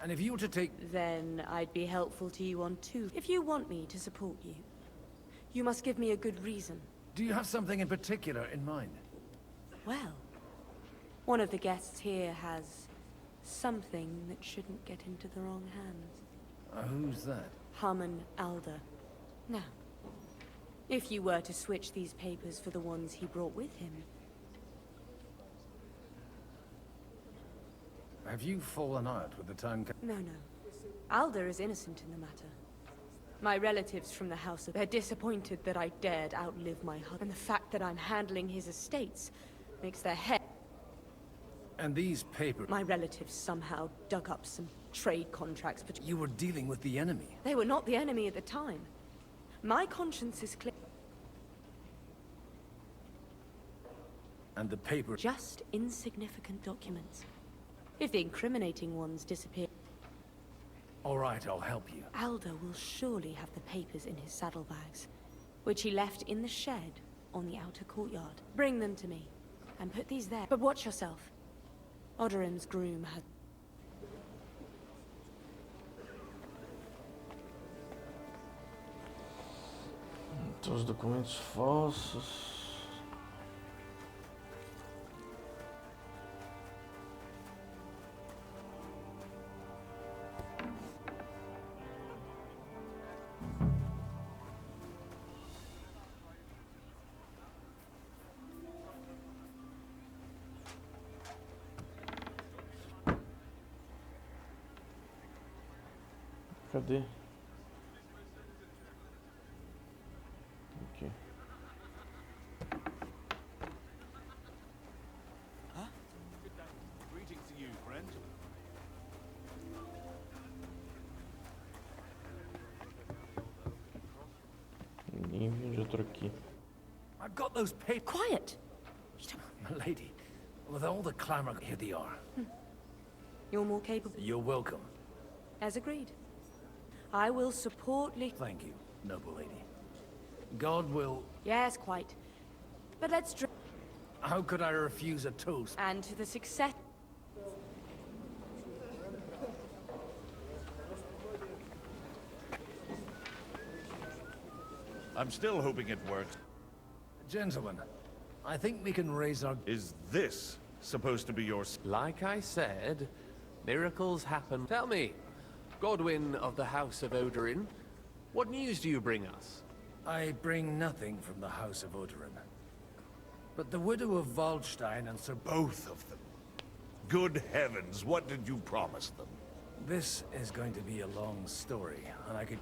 And if you were to take... Then I'd be helpful to you on two. If you want me to support you, you must give me a good reason. Do you have something in particular in mind? Well, one of the guests here has something that shouldn't get into the wrong hands. Who's that? Harmon Alder. Now, if you were to switch these papers for the ones he brought with him... Have you fallen out with the town... No. Alder is innocent in the matter. My relatives from the house, they're disappointed that I dared outlive my husband. And the fact that I'm handling his estates makes their head... And these papers... My relatives somehow dug up some trade contracts, but... You were dealing with the enemy. They were not the enemy at the time. My conscience is clear. And the paper... Just insignificant documents. If the incriminating ones disappear... All right, I'll help you. Alder will surely have the papers in his saddlebags, which he left in the shed on the outer courtyard. Bring them to me, and put these there. But watch yourself. Odorim's groom has... Então, os documentos falsos... Cadê? Aqui. Greetings to you, friend. Ninguém viu de outro aqui. I've got those papers. Quiet! My lady, with all the clamor, here they are. You're more capable. You're welcome. As agreed. I will support Thank you, noble lady. God will... Yes, quite. But let's drink. How could I refuse a toast? And to the success... I'm still hoping it works. Gentlemen, I think we can raise our... Is this supposed to be your... Like I said, miracles happen. Tell me, Godwin of the House of Odorin, what news do you bring us? I bring nothing from the House of Odorin. But the widow of Waldstein and Sir... Both of them. Good heavens, what did you promise them? This is going to be a long story, and I could...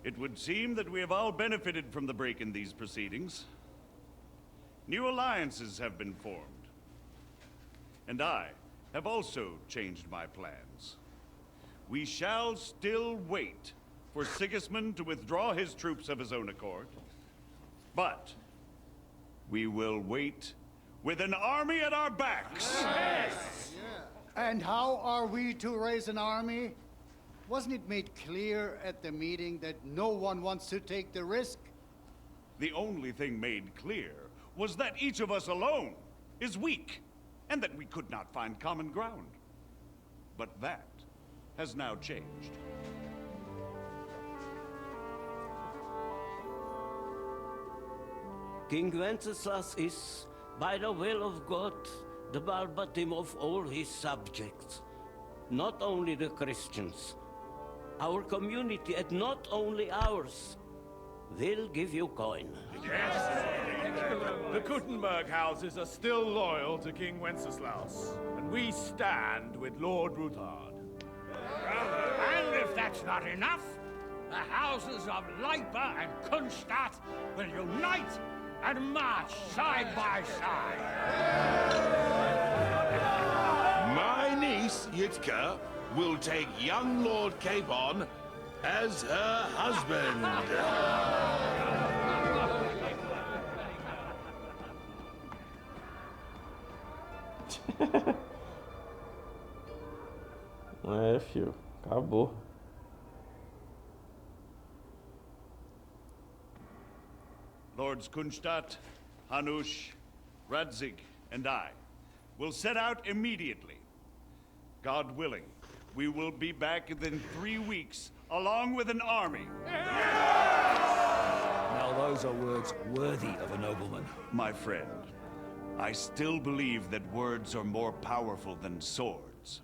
It would seem that we have all benefited from the break in these proceedings. New alliances have been formed. And I have also changed my plans. We shall still wait for Sigismund to withdraw his troops of his own accord. But we will wait with an army at our backs. Yes. And how are we to raise an army? Wasn't it made clear at the meeting that no one wants to take the risk? The only thing made clear was that each of us alone is weak, and that we could not find common ground. But that has now changed. King Wenceslas is, by the will of God, the Balbatim of all his subjects. Not only the Christians. Our community, and not only ours, will give you coin. Yes! The Kuttenberg houses are still loyal to King Wenceslas, and we stand with Lord Ruthard. And if that's not enough, the houses of Leipa and Kunstadt will unite and march side by side. My niece, Yitka, will take young Lord Capon as her husband. É, filho. Acabou. Lords Kunstadt, Hanush, Radzig, and I will set out immediately. God willing, we will be back within 3 weeks, along with an army. Now those are words worthy of a nobleman. My friend, I still believe that words are more powerful than swords.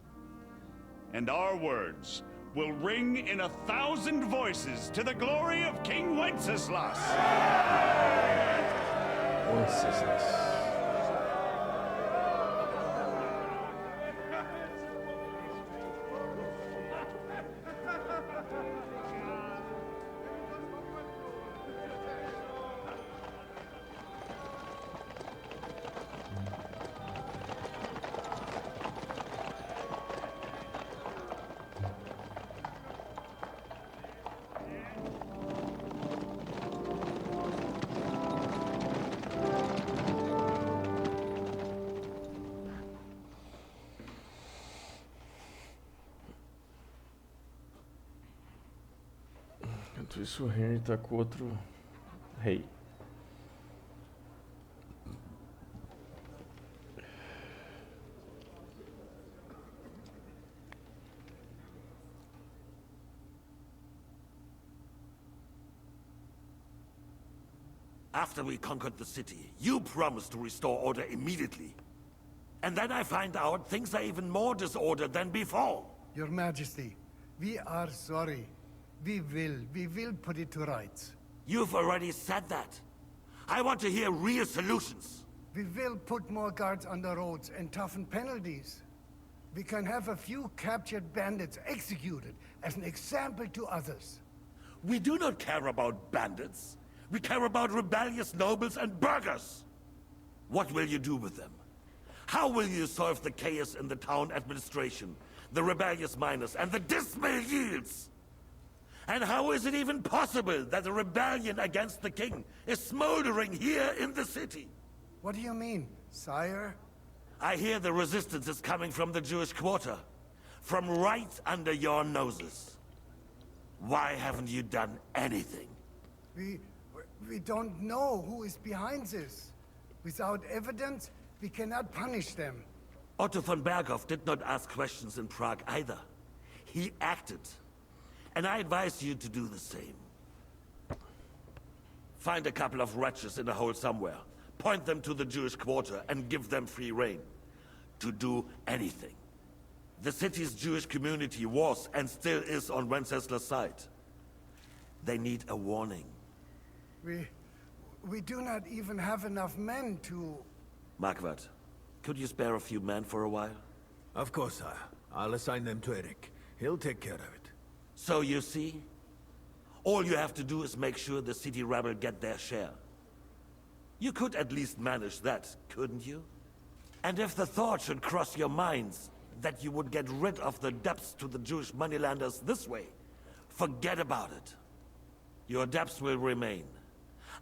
And our words will ring in 1,000 voices to the glory of King Wenceslas. Wenceslas. Enquanto isso, o Henry tá com outro rei. After we conquered the city, you promised to restore order immediately. And then I find out things are even more disordered than before. Your Majesty, we are sorry. We will put it to rights. You've already said that. I want to hear real solutions. We will put more guards on the roads and toughen penalties. We can have a few captured bandits executed as an example to others. We do not care about bandits. We care about rebellious nobles and burghers. What will you do with them? How will you solve the chaos in the town administration, the rebellious miners, and the dismal yields? And how is it even possible that a rebellion against the king is smoldering here in the city? What do you mean, sire? I hear the resistance is coming from the Jewish quarter, from right under your noses. Why haven't you done anything? We don't know who is behind this. Without evidence, we cannot punish them. Otto von Berghoff did not ask questions in Prague either. He acted. And I advise you to do the same. Find a couple of wretches in a hole somewhere. Point them to the Jewish quarter and give them free rein. To do anything. The city's Jewish community was and still is on Wencesla's side. They need a warning. We do not even have enough men to... Marquardt, could you spare a few men for a while? Of course, sire. I'll assign them to Eric. He'll take care of it. So you see? All you have to do is make sure the city rabble get their share. You could at least manage that, couldn't you? And if the thought should cross your minds that you would get rid of the debts to the Jewish moneylenders this way, forget about it. Your debts will remain,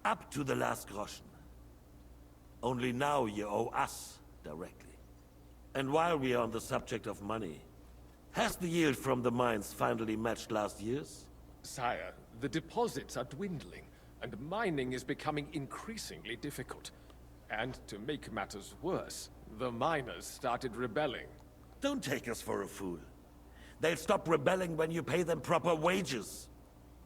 up to the last groschen. Only now you owe us directly. And while we are on the subject of money, has the yield from the mines finally matched last year's? Sire, the deposits are dwindling, and mining is becoming increasingly difficult. And to make matters worse, the miners started rebelling. Don't take us for a fool. They'll stop rebelling when you pay them proper wages.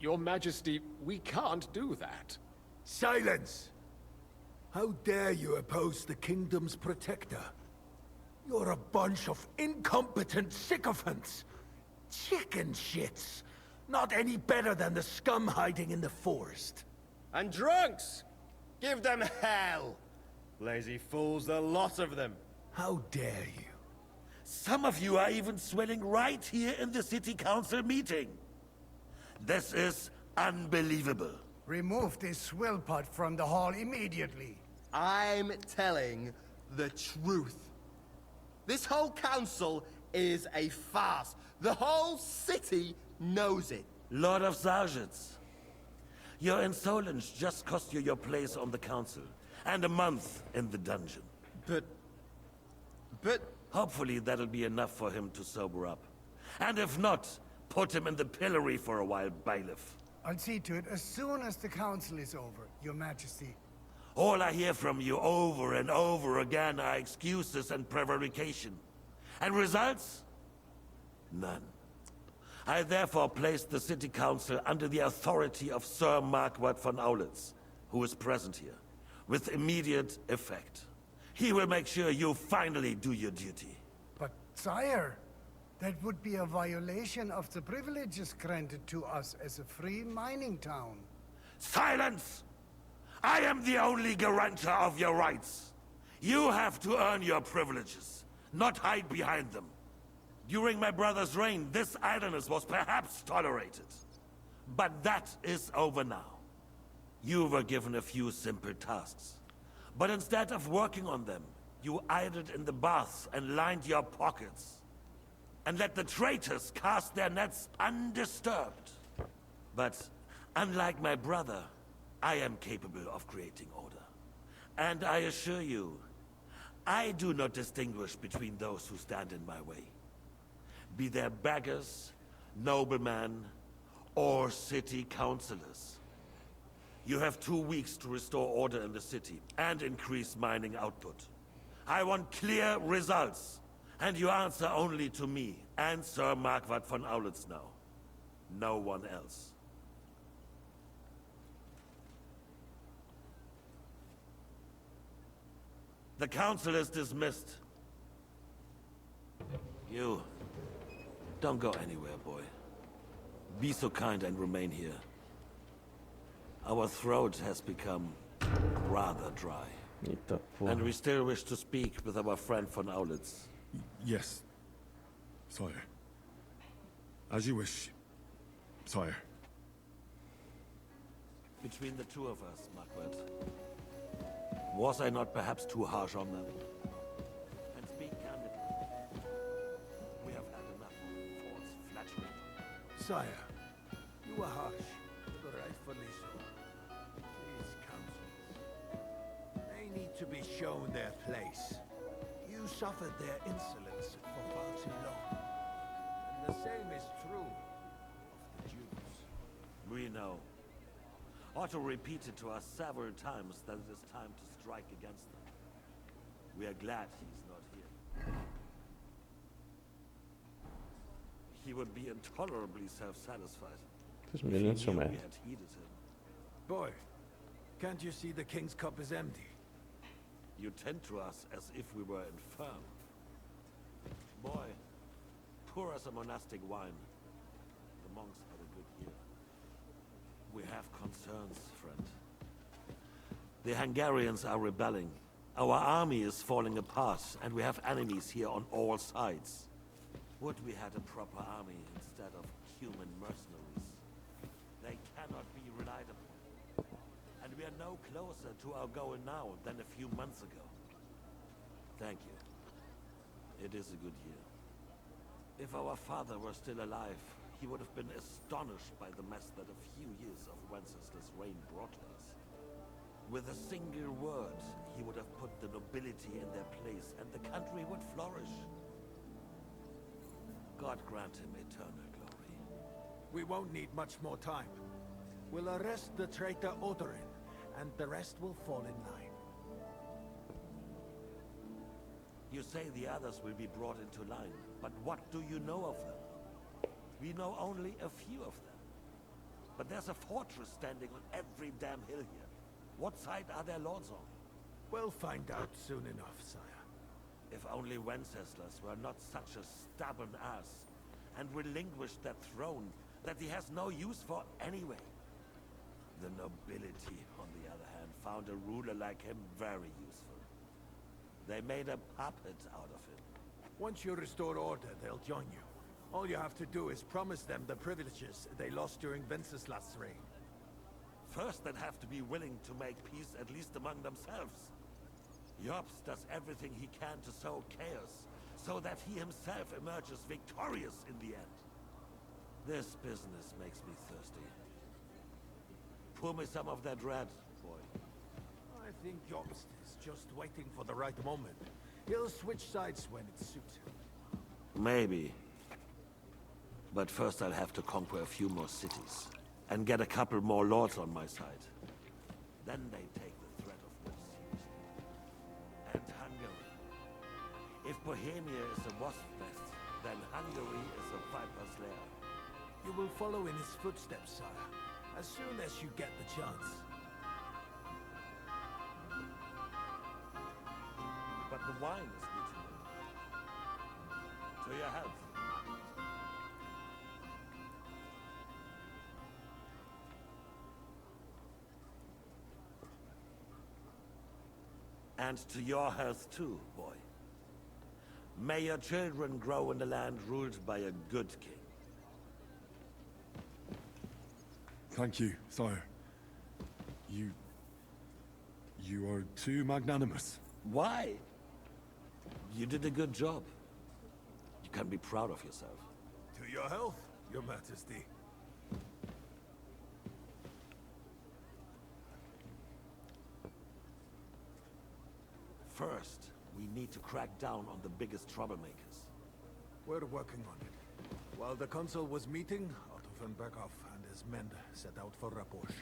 Your Majesty, we can't do that. Silence! How dare you oppose the kingdom's protector? You're a bunch of incompetent sycophants. Chicken shits. Not any better than the scum hiding in the forest. And drunks! Give them hell! Lazy fools, the lot of them. How dare you? Some of you are even swelling right here in the city council meeting. This is unbelievable. Remove this swillpot from the hall immediately. I'm telling the truth. This whole council is a farce. The whole city knows it. Lord of Sergeants, your insolence just cost you your place on the council, and a month in the dungeon. But... Hopefully that'll be enough for him to sober up. And if not, put him in the pillory for a while, bailiff. I'll see to it as soon as the council is over, Your Majesty. All I hear from you over and over again are excuses and prevarication. And results? None. I therefore placed the city council under the authority of Sir Marquardt von Aulitz, who is present here, with immediate effect. He will make sure you finally do your duty. But, sire, that would be a violation of the privileges granted to us as a free mining town. Silence! I am the only guarantor of your rights. You have to earn your privileges, not hide behind them. During my brother's reign, this idleness was perhaps tolerated. But that is over now. You were given a few simple tasks. But instead of working on them, you idled in the baths and lined your pockets. And let the traitors cast their nets undisturbed. But unlike my brother, I am capable of creating order. And I assure you, I do not distinguish between those who stand in my way. Be they beggars, noblemen, or city councillors. You have 2 weeks to restore order in the city and increase mining output. I want clear results, and you answer only to me and Sir Marquardt von Aulitz now. No one else. The council is dismissed. You, don't go anywhere, boy. Be so kind and remain here. Our throat has become rather dry. Eita porra. And we still wish to speak with our friend von Aulitz. Yes, sire. As you wish, sire. Between the two of us, Margaret, was I not perhaps too harsh on them? And speak candidly, we have had enough of false flattery. Sire, you were harsh, but rightfully so. These councils, they need to be shown their place. You suffered their insolence for far too long. And the same is true of the Jews. We know. Otto repeated to us several times that it is time to strike against them. We are glad he's not here. He would be intolerably self-satisfied. This if he million so knew mad. we had heeded him. Boy, can't you see the king's cup is empty? You tend to us as if we were infirm. Boy, pour us a monastic wine. The monks had a good year. We have concerns, friend. The Hungarians are rebelling. Our army is falling apart, and we have enemies here on all sides. Would we had a proper army instead of human mercenaries? They cannot be relied upon. And we are no closer to our goal now than a few months ago. Thank you. It is a good year. If our father were still alive, he would have been astonished by the mess that a few years of Wenceslas' reign brought to us. With a single word, he would have put the nobility in their place, and the country would flourish. God grant him eternal glory. We won't need much more time. We'll arrest the traitor Odorin, and the rest will fall in line. You say the others will be brought into line, but what do you know of them? We know only a few of them. But there's a fortress standing on every damn hill here. What side are their lords on? We'll find out soon enough, sire. If only Wenceslas were not such a stubborn ass, and relinquished that throne that he has no use for anyway. The nobility, on the other hand, found a ruler like him very useful. They made a puppet out of him. Once you restore order, they'll join you. All you have to do is promise them the privileges they lost during Wenceslas' reign. First, they'd have to be willing to make peace at least among themselves. Jobs does everything he can to sow chaos, so that he himself emerges victorious in the end. This business makes me thirsty. Pour me some of that red, boy. I think Jobst is just waiting for the right moment. He'll switch sides when it suits him. Maybe. But first I'll have to conquer a few more cities. And get a couple more lords on my side. Then they take the threat of war seriously. And Hungary. If Bohemia is a wasp nest, then Hungary is a viper's lair. You will follow in his footsteps, sire, as soon as you get the chance. But the wine is good to me. To your health. And to your health too, boy. May your children grow in a land ruled by a good king. Thank you, sire. You are too magnanimous. Why? You did a good job. You can be proud of yourself. To your health, your majesty. First, we need to crack down on the biggest troublemakers. We're working on it. While the consul was meeting, Otto von Berghoff and his men set out for Raposh.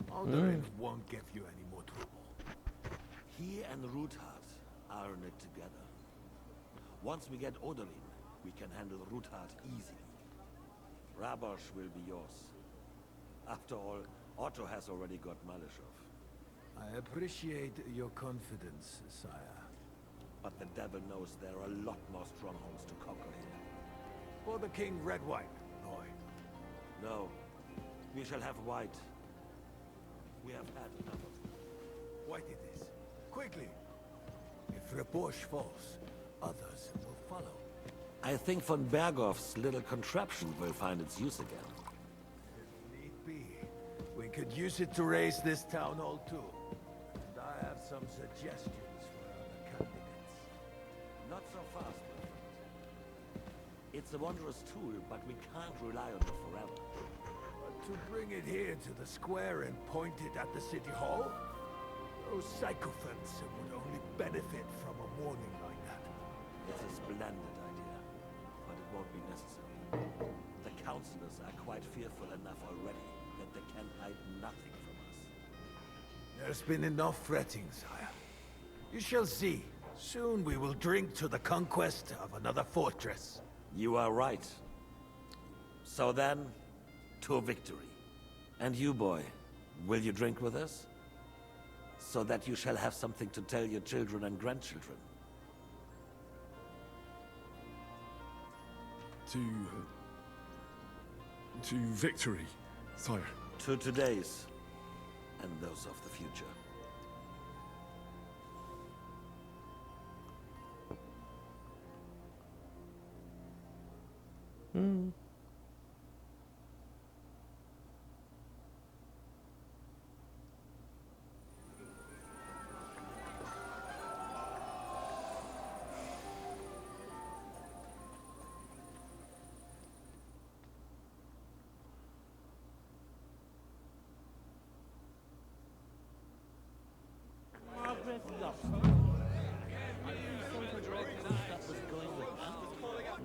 Odorin won't give you any more trouble. He and Ruthard are in it together. Once we get Odorin, we can handle Ruthard easily. Rabosh will be yours. After all, Otto has already got Malishov. I appreciate your confidence, sire. But the devil knows there are a lot more strongholds to conquer here. For the king, red wine, boy. No. We shall have white. We have had enough of it. White it is. Quickly. If Repoche falls, others will follow. I think von Berghoff's little contraption will find its use again. If need be, we could use it to raise this town hall too. And I have some suggestions for other candidates. Not so fast, my friend. It's a wondrous tool, but we can't rely on it forever. But to bring it here to the square and point it at the city hall? Those sycophants would only benefit from a warning like that. It's a splendid idea, but it won't be necessary. The councillors are quite fearful enough already that they can hide nothing from us. There's been enough fretting, sire. You shall see. Soon we will drink to the conquest of another fortress. You are right. So then, to victory. And you, boy, will you drink with us? So that you shall have something to tell your children and grandchildren. To victory, sire. To today's, and those of the future.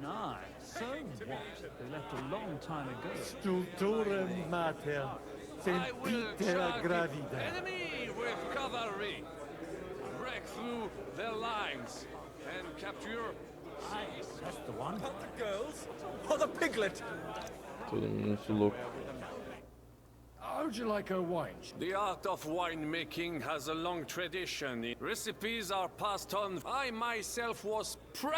No, so what? They left a long time ago. Stulturem mater, sempiter gravida. Enemy with cavalry. Break through their lines and capture. That's the one. Not the girls, or the piglet. Todo mundo muito louco. How would you like a wine? The art of winemaking has a long tradition. Recipes are passed on. I myself was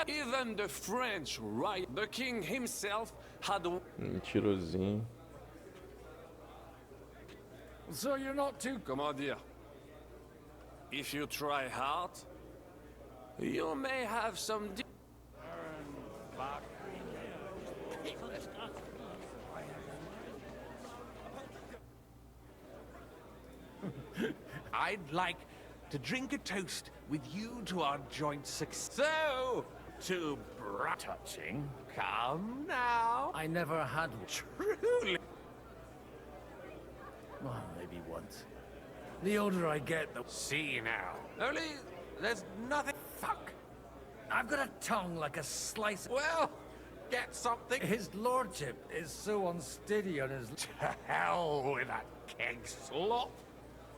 even the French, right? The king himself had a Mentirosinho. So you're not too... Comment dire? If you try hard, you may have some... I'd like to drink a toast with you to our joint success. So, to touching, come now. I never had one. Truly. Well, maybe once. The older I get, the... See now. Only, there's nothing... Fuck. I've got a tongue like a slice... Well, get something. His lordship is so unsteady on his... To hell with that keg slop.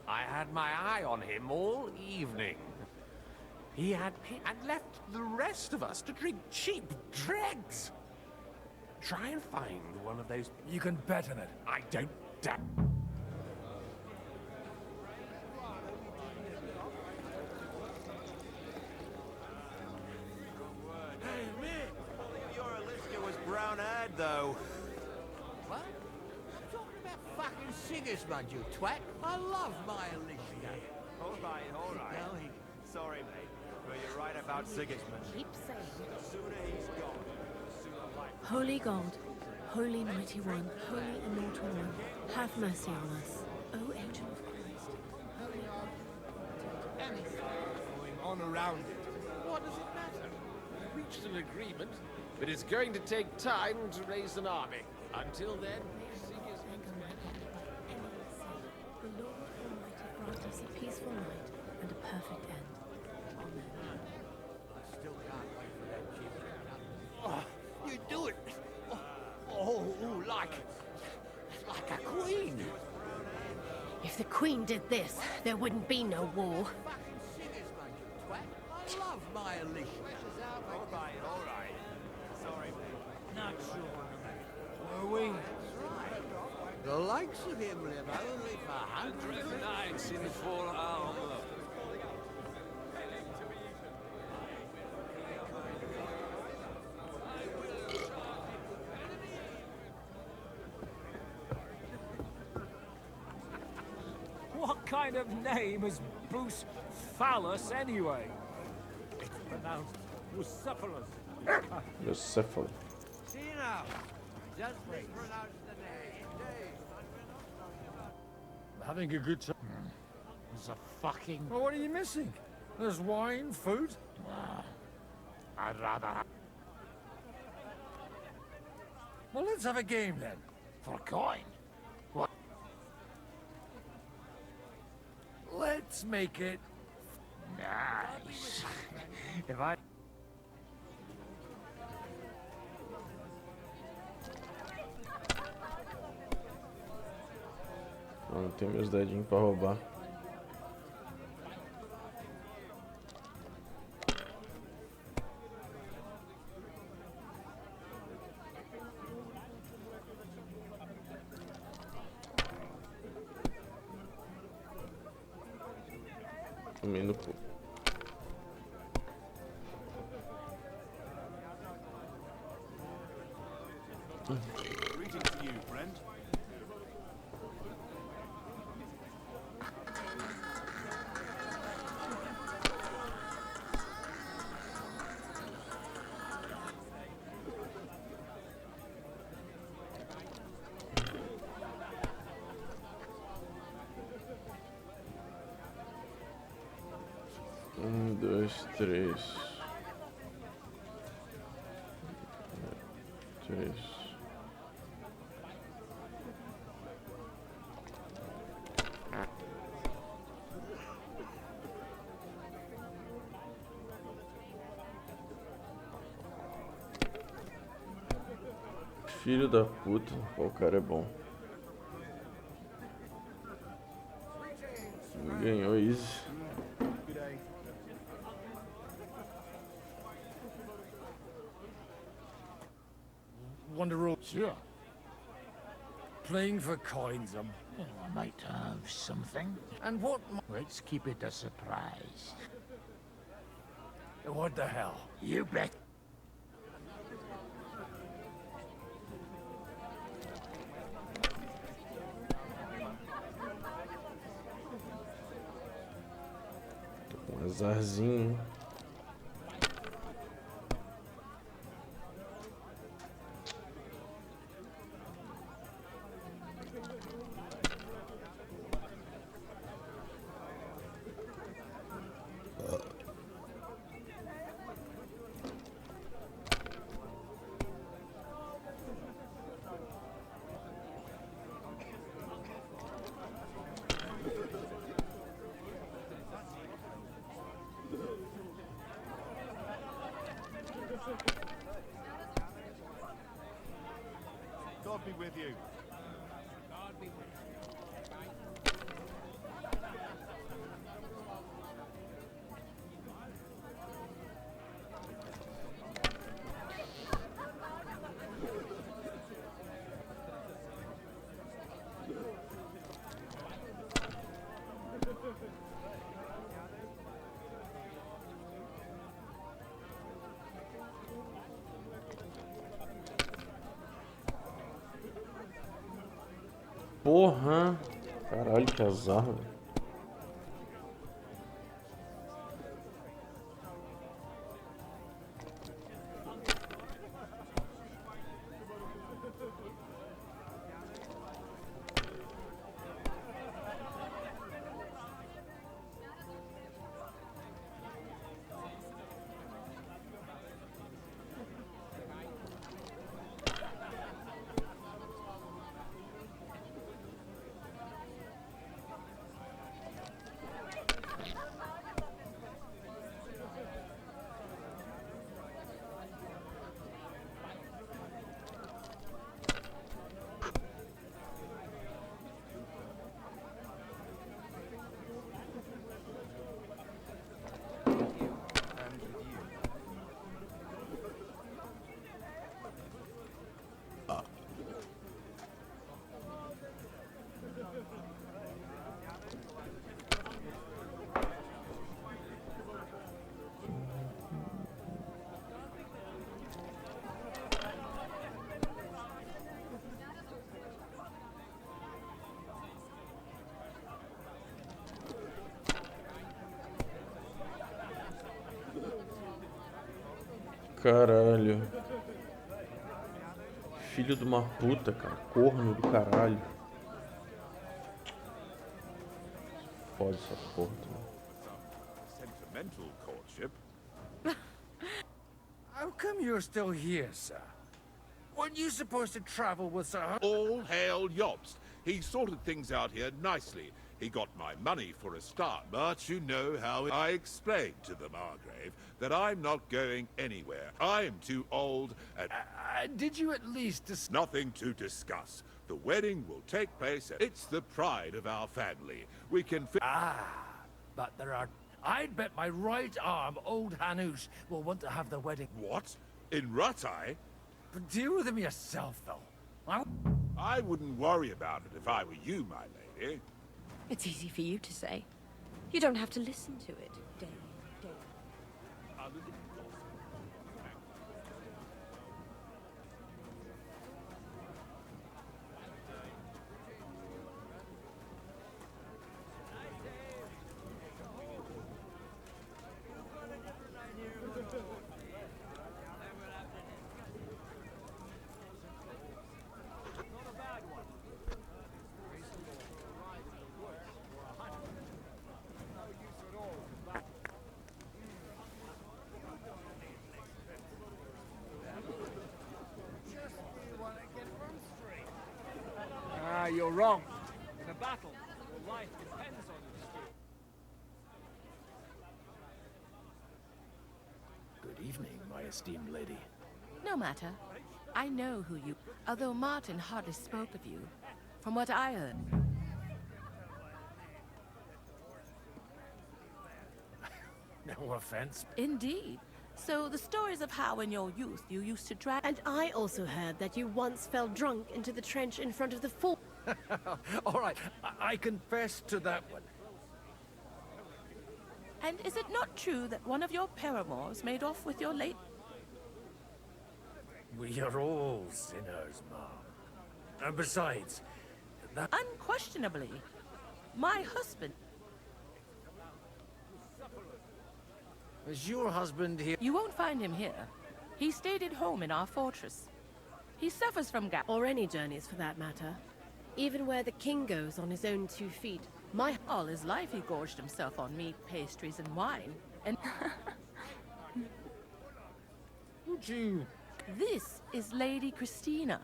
I had my eye on him all evening. He had and left the rest of us to drink cheap dregs. Try and find one of those... You can bet on it. I don't doubt... Hey, Mick! Your Alicia was brown-eyed, though. What? I'm talking about fucking Sigismund, you twat. I love my Alicia. All right. Sorry, mate. But you're right about Sigismund. Keep saying. The sooner he's gone, the sooner life... Holy God, Holy Mighty One, Holy Immortal One, have mercy on us. O Angel of Christ, Holy Anything going on around it. What does it matter? We reached an agreement, but it's going to take time to raise an army. Until then, the Lord Almighty grant us a peaceful night and a perfect end. Amen. I still can't wait for that chip. Oh, you do it. Like a queen. If the Queen did this, there wouldn't be no war. Fucking Sigismund, you twat. I love my Alicia. All right. Sorry, mate. Not sure. Were we? The likes of him live only for hundreds of nights in full armor. What kind of name is Bruce Phallus anyway? It's pronounced Bucephalus. Bucephalus. See now, just mispronounce the name. Having a good time. It's a fucking... Well, what are you missing? There's wine, food. I'd rather have... Well, let's have a game then. For a coin? What? Let's make it... Nice. If I... Não tem meus dedinhos pra roubar. Tomei no cu. Greetings to you, friend. Dois, três. Três. Filho da puta, o cara é bom. Ganhou easy. Want to roll? Sure. Playing for coins, I might have something. And what? Let's keep it a surprise. What the hell? You bet. Um azarzinho. God be with you. Porra! Caralho, que azar, velho. Caralho. Filho de uma puta, cara. Corno do caralho. Foda essa porra. Sentimental courtship. How come you're still here, sir? Weren't you supposed to travel with Sir All hail Yobst. He sorted things out here nicely. He got my money for a start, but you know how I explained to the Margrave that I'm not going anywhere. I am too old and... did you at least Nothing to discuss. The wedding will take place and it's the pride of our family. We can... but there are... I'd bet my right arm old Hanush will want to have the wedding. What? In Ratai? But deal with him yourself, though. I wouldn't worry about it if I were you, my lady. It's easy for you to say. You don't have to listen to it day in, day out. You're wrong. In a battle, your life depends on your skill. Good evening, my esteemed lady. No matter. I know who you... Although Martin hardly spoke of you, from what I heard. No offense. Indeed. So the stories of how in your youth you used to drag... And I also heard that you once fell drunk into the trench in front of the fort. All right, I confess to that one. And is it not true that one of your paramours made off with your late... We are all sinners, Mom. And besides, that... Unquestionably. My husband... Is your husband here? You won't find him here. He stayed at home in our fortress. He suffers from gout. Or any journeys, for that matter. Even where the king goes on his own 2 feet. All his life he gorged himself on meat, pastries, and wine. And... Would you... This is Lady Christina,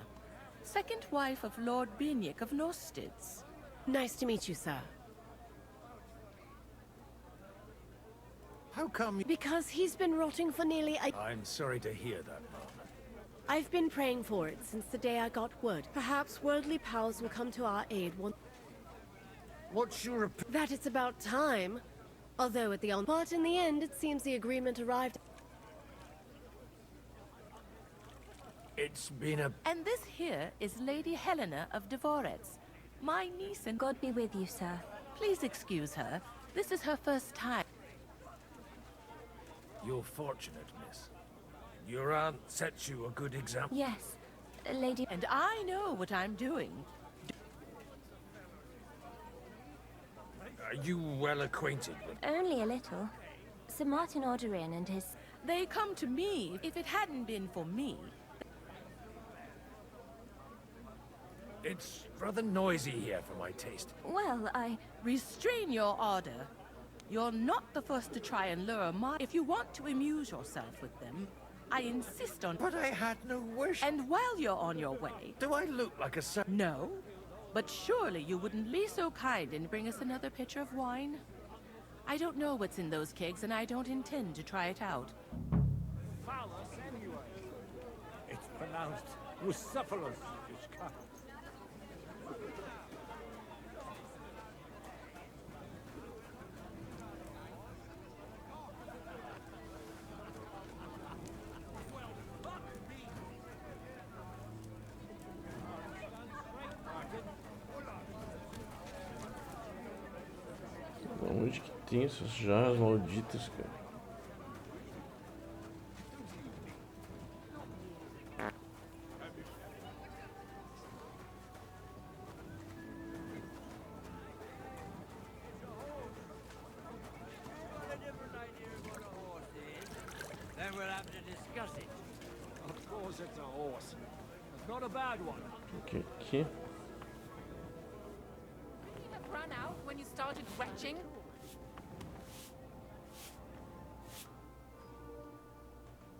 second wife of Lord Binyik of Nostitz. Nice to meet you, sir. How come... Because he's been rotting for nearly a... I'm sorry to hear that, Mom. I've been praying for it since the day I got word. Perhaps worldly powers will come to our aid once... What's your... That it's about time. Although at the end... But in the end, it seems the agreement arrived... It's been a... And this here is Lady Helena of Dvorets, my niece and... God be with you, sir. Please excuse her. This is her first time. You're fortunate, miss. Your aunt set you a good example. Yes, Lady... And I know what I'm doing. Are you well acquainted with... Only a little. Sir Martin Orderin and his... They come to me. If it hadn't been for me... It's rather noisy here for my taste. Well, I... Restrain your ardor. You're not the first to try and lure my... If you want to amuse yourself with them, I insist on... But I had no wish... And while you're on your way... Do I look like a... No. But surely you wouldn't be so kind and bring us another pitcher of wine? I don't know what's in those kegs, and I don't intend to try it out. Phallus, anyway. It's pronounced Bucephalus. Onde que tem essas jarras malditas, cara? we'll have to discuss it. Of course it's a horse. It's not a bad one. Ok, aqui. You have run out when you started retching.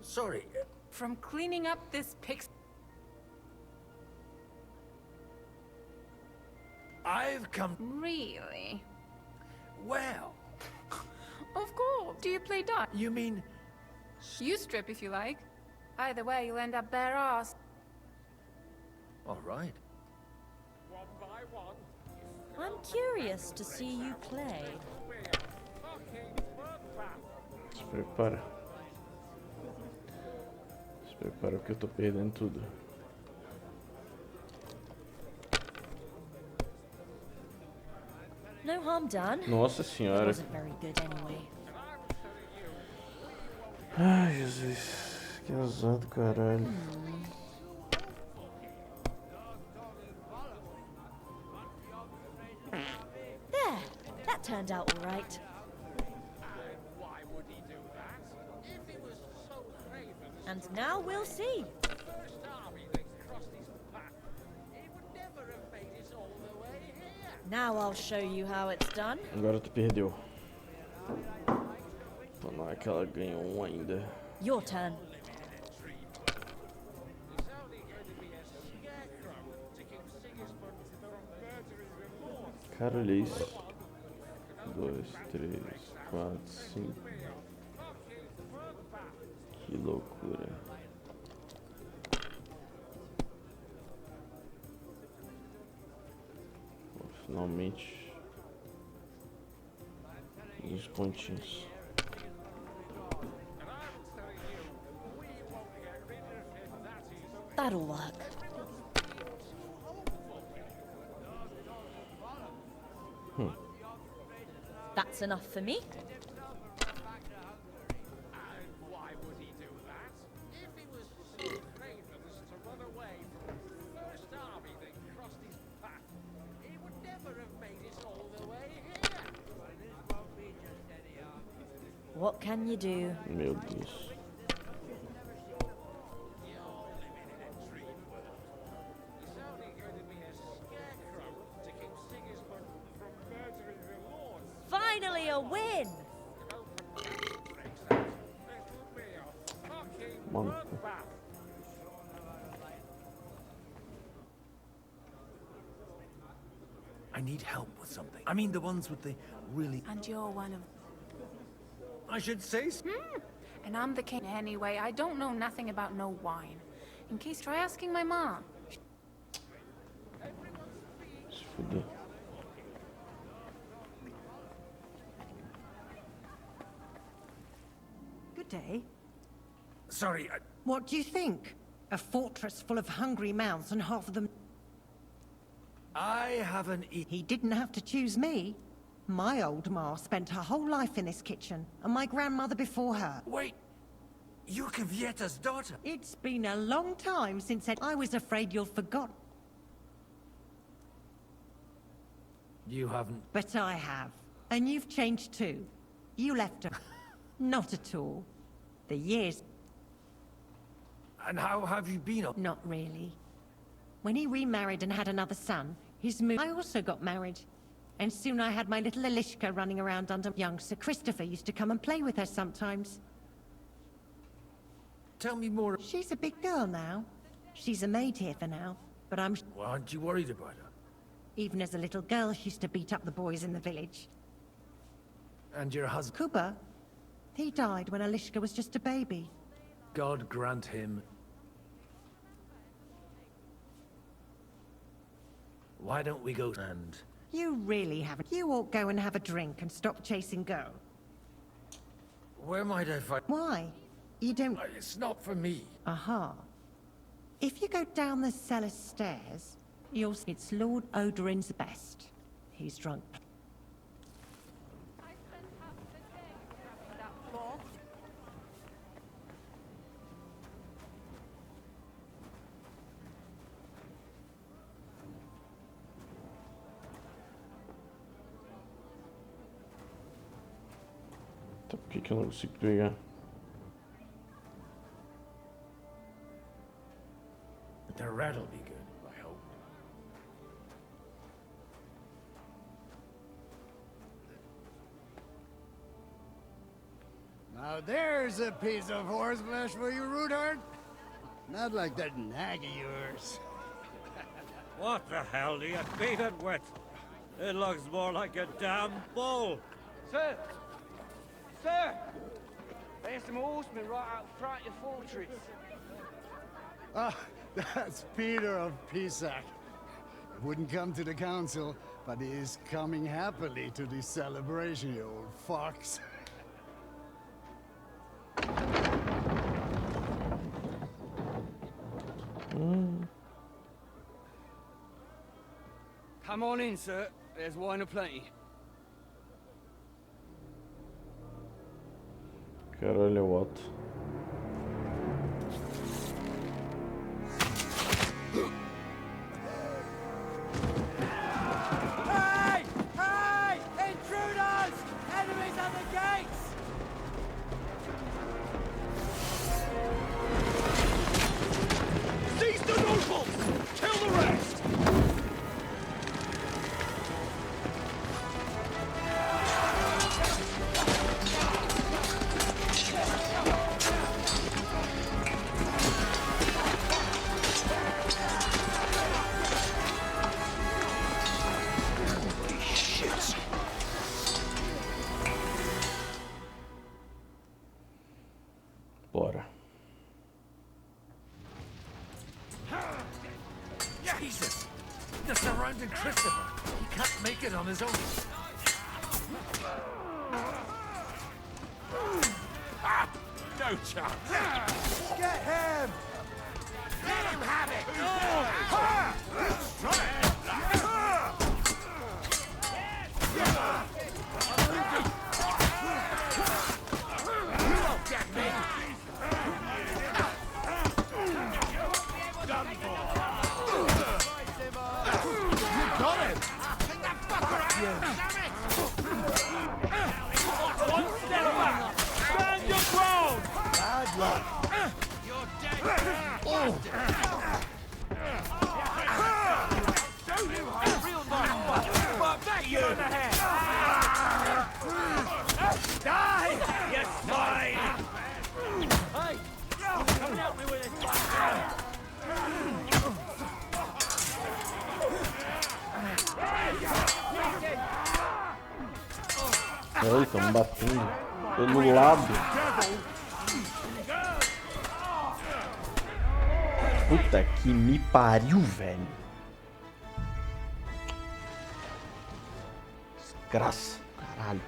Sorry. From cleaning up this pig. I've come... Really? Well... Of course. Do you play dart? You mean... You strip if you like. Either way, you'll end up bare ass. All right. One by one. I'm curious to see you play. Se prepara. Se prepara porque eu tô perdendo tudo. No harm done. Nossa It senhora. wasn't very good anyway. Ai, Jesus. Que azar do caralho. There. That turned out all right. Why would he do that? If he was so craven as And now we'll see. the first army that crossed his path, he would never have made it all the way here. Now I'll show you how it's done. Agora tu perdeu. Tomara que ela ganhou ainda. Your turn. He's only going to be a scarecrow to keep Sigismundo from murdering the Lord. Cara, olha isso. 2, 3, 4, 5. Que loucura. Bom, finalmente. Os pontinhos. That'll work. That's enough for me. Why would he do that? If he was so craven as to run away from the first army that crossed his path, he would never have made it all the way here. What can you do? Meu Deus. He's only going to be a scarecrow to keep Sigismundo from murdering the Lord. Finally a win! Mano. I need help with something. I mean the ones with the really... And you're one of... I should say so. And I'm the king anyway. I don't know nothing about no wine. In case, try asking my mom. Se fuder. Good day. Sorry, What do you think? A fortress full of hungry mouths and half of them... I haven't eaten... He didn't have to choose me. My old ma spent her whole life in this kitchen, and my grandmother before her. Wait, you're Kavietta's daughter. It's been a long time since I was afraid you'll forgot. You haven't... But I have. And you've changed too. You left her. Not at all. The years... And how have you been? Not really. When he remarried and had another son, his move... I also got married. And soon I had my little Elishka running around under... Young Sir Christopher used to come and play with her sometimes. Tell me more. She's a big girl now. She's a maid here for now, but I'm... Well, aren't you worried about her? Even as a little girl, she used to beat up the boys in the village. And your husband? Kuba, he died when Elishka was just a baby. God grant him... Why don't we go and... You really haven't. You ought go and have a drink and stop chasing girl. Where might I find... Why? You don't... It's not for me. Aha. If you go down the cellar stairs, you'll... It's Lord Odorin's best. He's drunk. Tá, por que eu não consigo pegar? Now there's a piece of horseflesh for you, Rootheart. Not like that nag of yours. What the hell do you feed it with? It looks more like a damn bull. Sir! Sir! There's some horsemen right out front of your fortress. Ah, that's Peter of Pisac. He wouldn't come to the council, but he is coming happily to the celebration, you old fox. Come on in, sir. There's wine aplenty. Caralho, what? Hey! Hey! Intruders! Enemies at the gates! Seize the nobles! Kill the rest! Bora. Jesus! They're surrounding Christopher. He can't make it on his own. No chance. Get him! Let him have it! You won't get me! You got him! Take that fucker out! One step back! Stand your ground! Bad luck. You're dead! You in the head! Die! You swine! Hey! Come help me with this Ai, estão batendo pelo lado. Puta que me pariu, velho. Desgraça, caralho.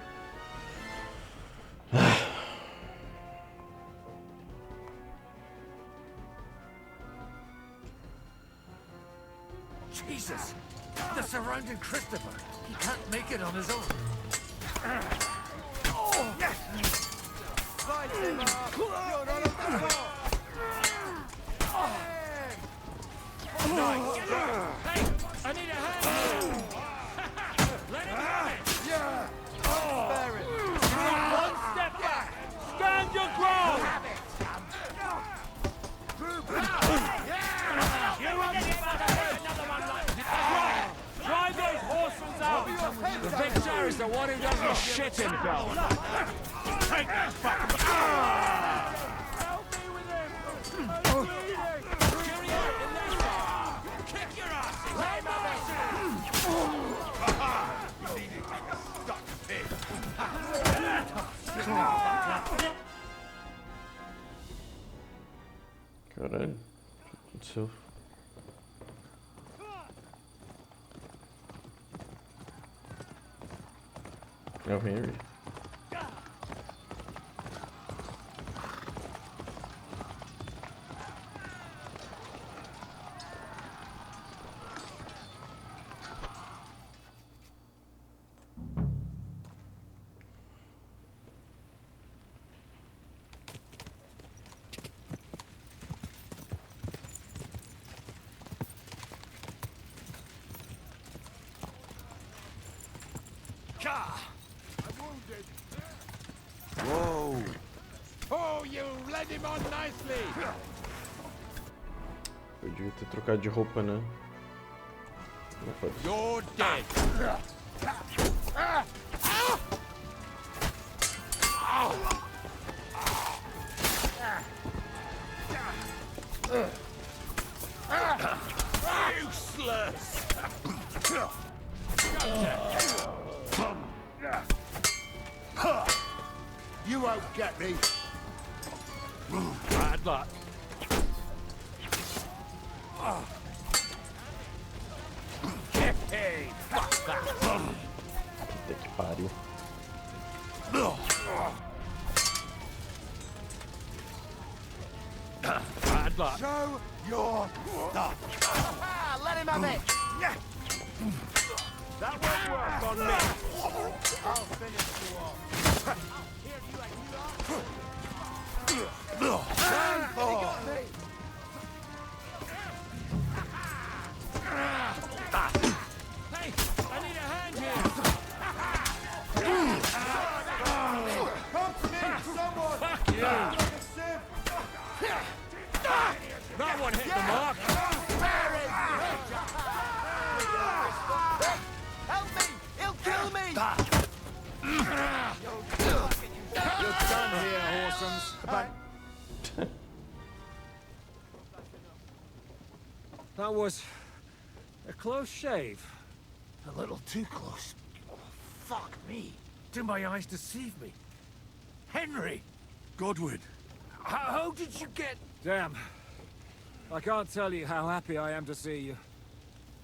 Jesus! They're surrounding Christopher. He can't make it on his own. Hey! I need a hand! Let him have it! Yeah! Spare it! One step back! Stand your ground! Drive those horsemen out! The victor is the one who doesn't shit himself! Take that fucker! Help me with him! Kick your ass! Lay my You needed like a stuck pig! Caralho, o que aconteceu? É o Henry. Whoa! Oh, you led him on nicely! Eu devia ter trocado de roupa, né? Não foi. You're dead! You won't get me. Bad luck. Hey, fuck that. Puta que pariu. Bad luck. Show your stuff. Ah, let him have it. That won't work on me. I'll finish you off. Stand for. Hey, I need a hand here. Come to me, someone. Fuck you. That one hit the mark. Help me! He'll kill me! You're done here, Horsons. That was a close shave. A little too close. Oh, fuck me. Do my eyes deceive me? Henry! Godwin. How did you get... Damn. I can't tell you how happy I am to see you.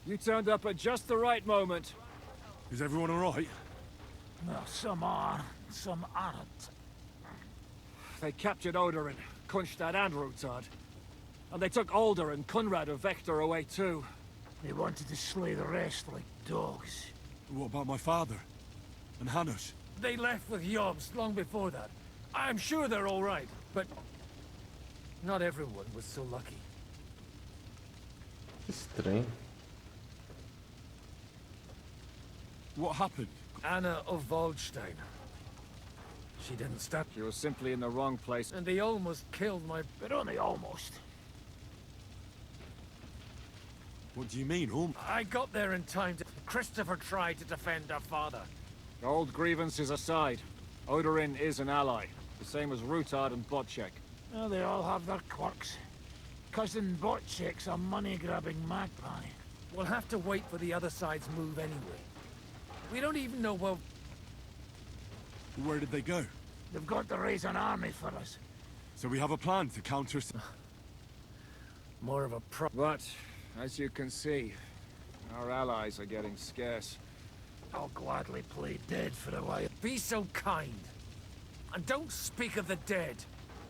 You turned up at just the right moment. Is everyone alright? Well, some are, some aren't. They captured Odorin, Kunstad and Rutard. And they took Alder and Kunrad of Vector away too. They wanted to slay the rest like dogs. What about my father? And Hanush? They left with Yobs long before that. I'm sure they're all right, but... not everyone was so lucky. Estranho. What happened? Anna of Waldstein. She didn't stop. She was simply in the wrong place. And they almost killed my... but only almost. What do you mean, I got there in time to... Christopher tried to defend our father. Old grievances aside, Odorin is an ally. The same as Rutard and Botchek. Well, they all have their quirks. Cousin Botchek's a money-grabbing magpie. We'll have to wait for the other side's move anyway. We don't even know well... Where did they go? They've got to raise an army for us. So we have a plan to counter... More of a pro... But, as you can see, our allies are getting scarce. I'll gladly play dead for a while. Be so kind. And don't speak of the dead.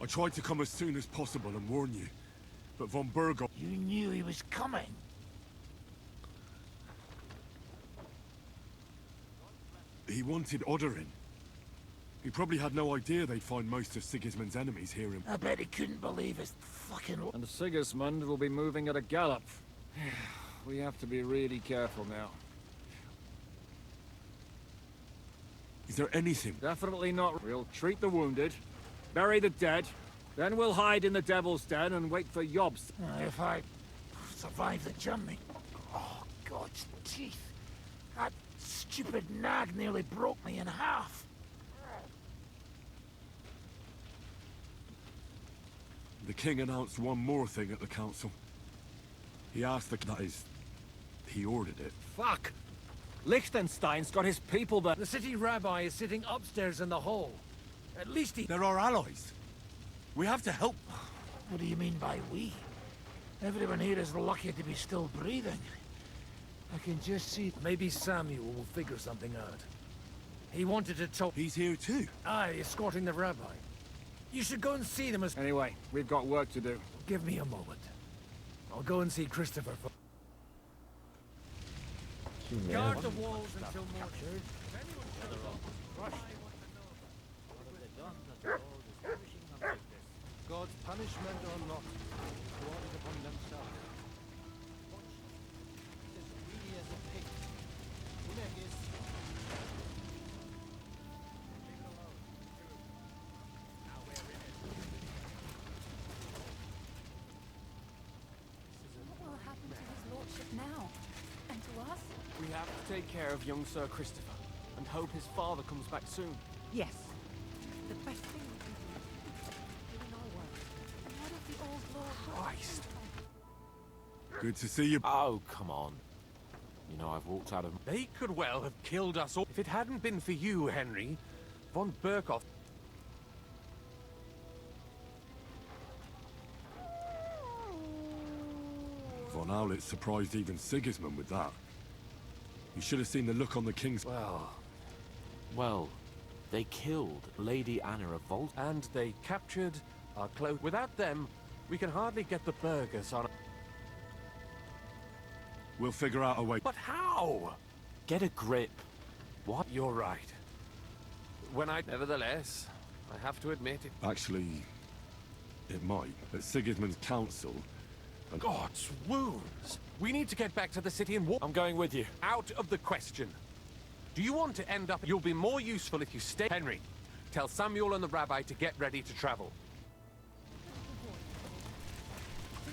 I tried to come as soon as possible and warn you. But von Burgo... You knew he was coming. He wanted Odorin. He probably had no idea they'd find most of Sigismund's enemies here in... I bet he couldn't believe his fucking... And Sigismund will be moving at a gallop. We have to be really careful now. Is there anything? Definitely not. We'll treat the wounded, bury the dead, then we'll hide in the Devil's Den and wait for Yobs. If I survive the journey... Oh, God's teeth. That stupid nag nearly broke me in half. The king announced one more thing at the council. He asked the... That is... he ordered it. Fuck! Liechtenstein's got his people there. The city rabbi is sitting upstairs in the hall. At least he... They're our allies. We have to help. What do you mean by we? Everyone here is lucky to be still breathing. I can just see... Maybe Samuel will figure something out. He wanted to talk... He's here too? Aye, escorting the rabbi. You should go and see them as... Anyway, we've got work to do. Give me a moment. I'll go and see Christopher for... Guard the walls until more... God's punishment or not, brought it upon themselves. As greedy as a pig. What will happen to his lordship now? And to us? We have to take care of young Sir Christopher, and hope his father comes back soon. Yes. The best thing we can do is doing our work. And what if the old lord... Christ. Good to see you. Oh, come on. You know, I've walked out of... They could well have killed us all. If it hadn't been for you, Henry, von Berkoff... Von Owlet surprised even Sigismund with that. You should have seen the look on the king's... Well, they killed Lady Anna of Volt, and they captured our cloak. Without them, we can hardly get the burghers on... We'll figure out a way. But how? Get a grip. What? You're right. Nevertheless, I have to admit it... Actually, it might. At Sigismund's council... God's wounds! We need to get back to the city and walk. I'm going with you. Out of the question. Do you want to end up... You'll be more useful if you stay... Henry, tell Samuel and the rabbi to get ready to travel. We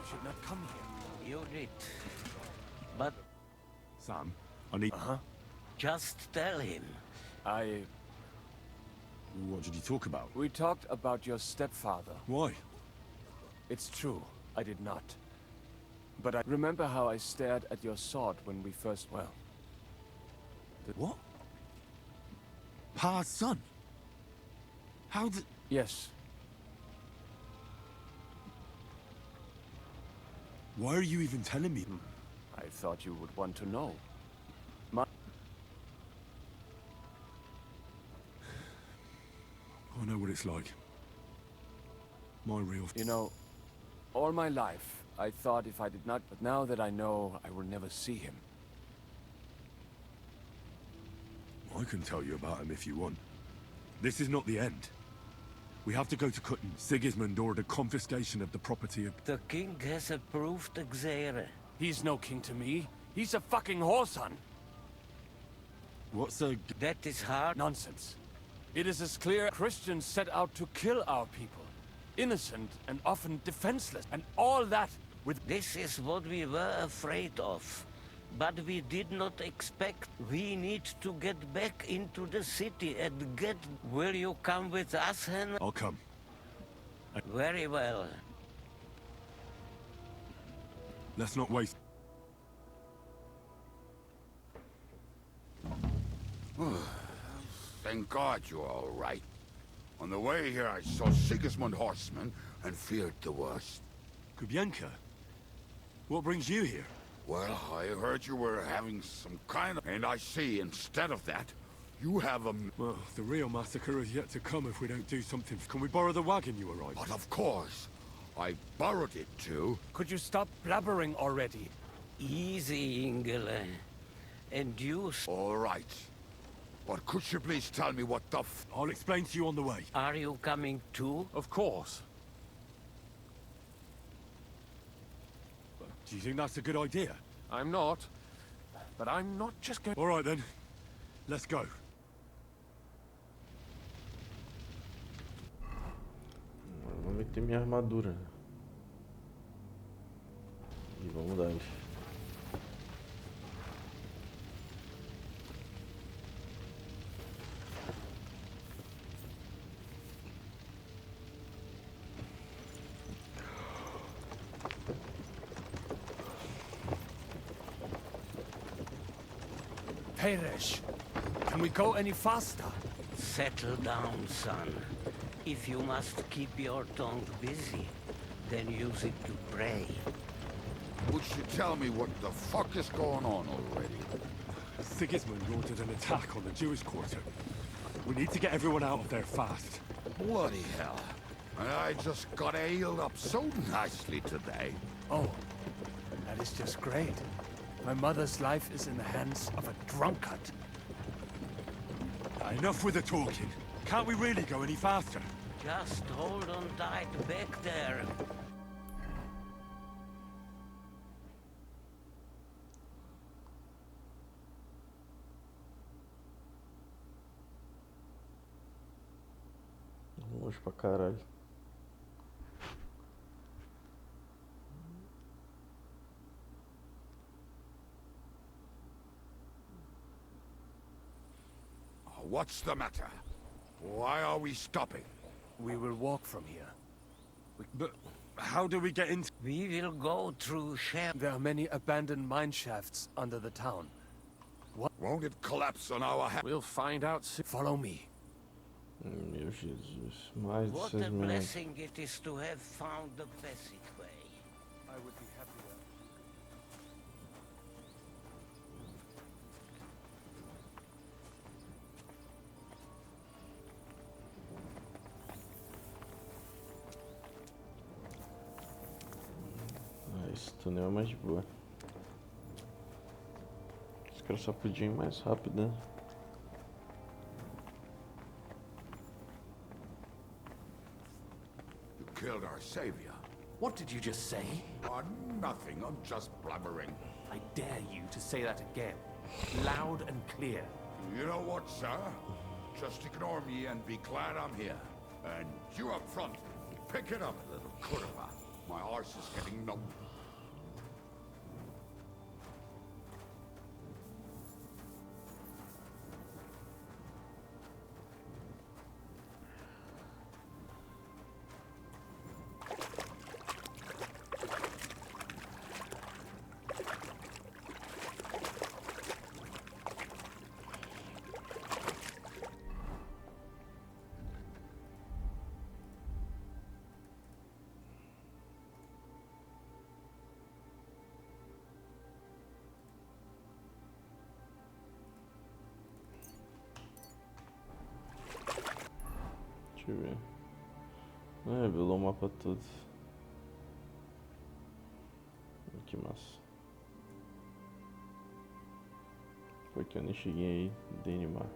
should not come here. You did. But... Sam, I need... Just tell him. What did you talk about? We talked about your stepfather. Why? It's true, I did not. But I remember how I stared at your sword when we first... Well... What? Pa's son? How did... Yes. Why are you even telling me? I thought you would want to know. I know what it's like. My real... You know, all my life, I thought if I did not... But now that I know, I will never see him. I can tell you about him if you want. This is not the end. We have to go to Cutton. Sigismund ordered confiscation of the property of... The king has approved Xere. He's no king to me. He's a fucking whoreson. What's a... That is hard. Nonsense. It is as clear Christians set out to kill our people. Innocent and often defenseless. And all that with... This is what we were afraid of. But we did not expect. We need to get back into the city and get... Will you come with us, Hen? I'll come. Very well. Let's not waste... Thank God you're all right. On the way here, I saw Sigismund horsemen and feared the worst. Kubienka? What brings you here? Well, I heard you were having some kind of... And I see, instead of that, you have a... Well, the real massacre is yet to come if we don't do something. Can we borrow the wagon you arrived? But of course. I borrowed it too. Could you stop blabbering already? Easy, Ingele. And you... All right. But could you please tell me what the f... I'll explain to you on the way. Are you coming too? Of course. Do you think that's a good idea? I'm not. But I'm not just going... All right then. Let's go. Vou meter minha armadura. E vamos dar. Peresh, can we go any faster? Settle down, son. If you must keep your tongue busy, then use it to pray. Would you tell me what the fuck is going on already? Sigismund ordered an attack on the Jewish quarter. We need to get everyone out of there fast. Bloody hell. And I just got ailed up so nicely today. Oh, that is just great. My mother's life is in the hands of a drunkard. Enough with the talking. Can't we really go any faster? Just hold on tight back there. Longe pra caralho. What's the matter? Why are we stopping? We will walk from here. But how do we get into... We will go through shafts. There are many abandoned mine shafts under the town. What? Won't it collapse on our head? We'll find out soon. Follow me. Meu Jesus, mais de What 6 a minutos. blessing it is to have found the passageway. I would be happier. Esse túnel é mais de boa. Os caras só podiam ir mais rápido, né? You killed our savior. What did you just say? Nothing. I'm just blabbering. I dare you to say that again. Loud and clear. You know what, sir? Just ignore me and be glad I'm here. And you up front, pick it up, little curva. My arse is getting numb. Deixa eu ver. Ah, revelou o mapa todo. Que massa. Foi que eu nem cheguei aí, Danimark.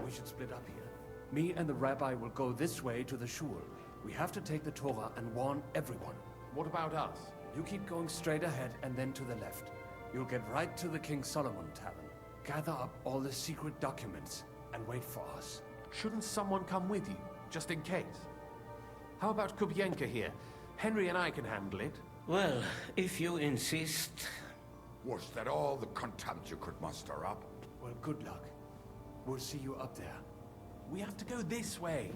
We should split up here. Me and the rabbi will go this way to the shul. We have to take the Torah and warn everyone. What about us? You keep going straight ahead and then to the left. You'll get right to the King Solomon Tavern. Gather up all the secret documents and wait for us. Shouldn't someone come with you, just in case? How about Kubienka here? Henry and I can handle it. Well, if you insist. Was that all the contempt you could muster up? Well, good luck. We'll see you up there. We have to go this way.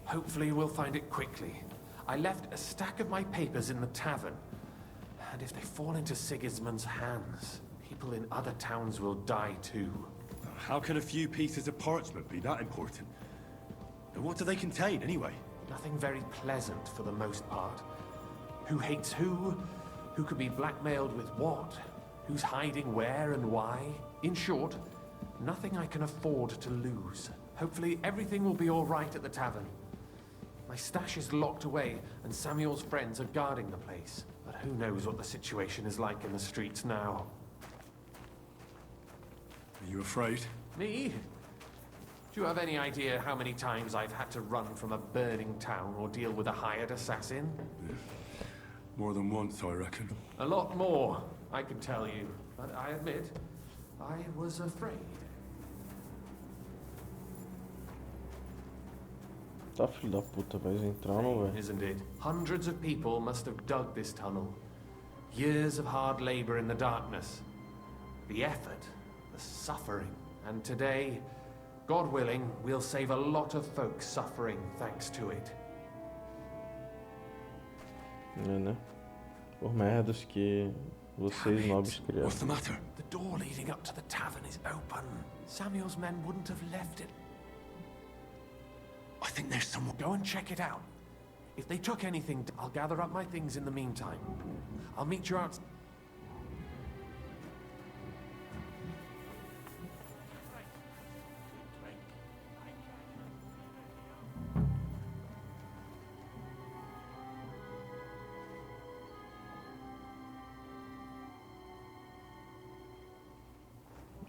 Hopefully we'll find it quickly. I left a stack of my papers in the tavern. And if they fall into Sigismund's hands, people in other towns will die too. How can a few pieces of parchment be that important? And what do they contain, anyway? Nothing very pleasant for the most part. Who hates who? Who could be blackmailed with what? Who's hiding where and why? In short, nothing I can afford to lose. Hopefully everything will be all right at the tavern. My stash is locked away, and Samuel's friends are guarding the place. But who knows what the situation is like in the streets now. Are you afraid? Me? Do you have any idea how many times I've had to run from a burning town or deal with a hired assassin? More than once, I reckon. A lot more, I can tell you. But I admit, I was afraid. Tá, filho da puta, vai entrar ou não vai? Isn't it? Hundreds of people must have dug this tunnel. Years of hard labor in the darkness. The effort, the suffering. And today, God willing, we'll save a lot of folks suffering thanks to it. É, né? Por merdas que vocês nobres criaram. What's the matter? The door leading up to the tavern is open. Samuel's men wouldn't have left it. I think there's someone. Go and check it out. If they took anything, I'll gather up my things in the meantime. I'll meet you out.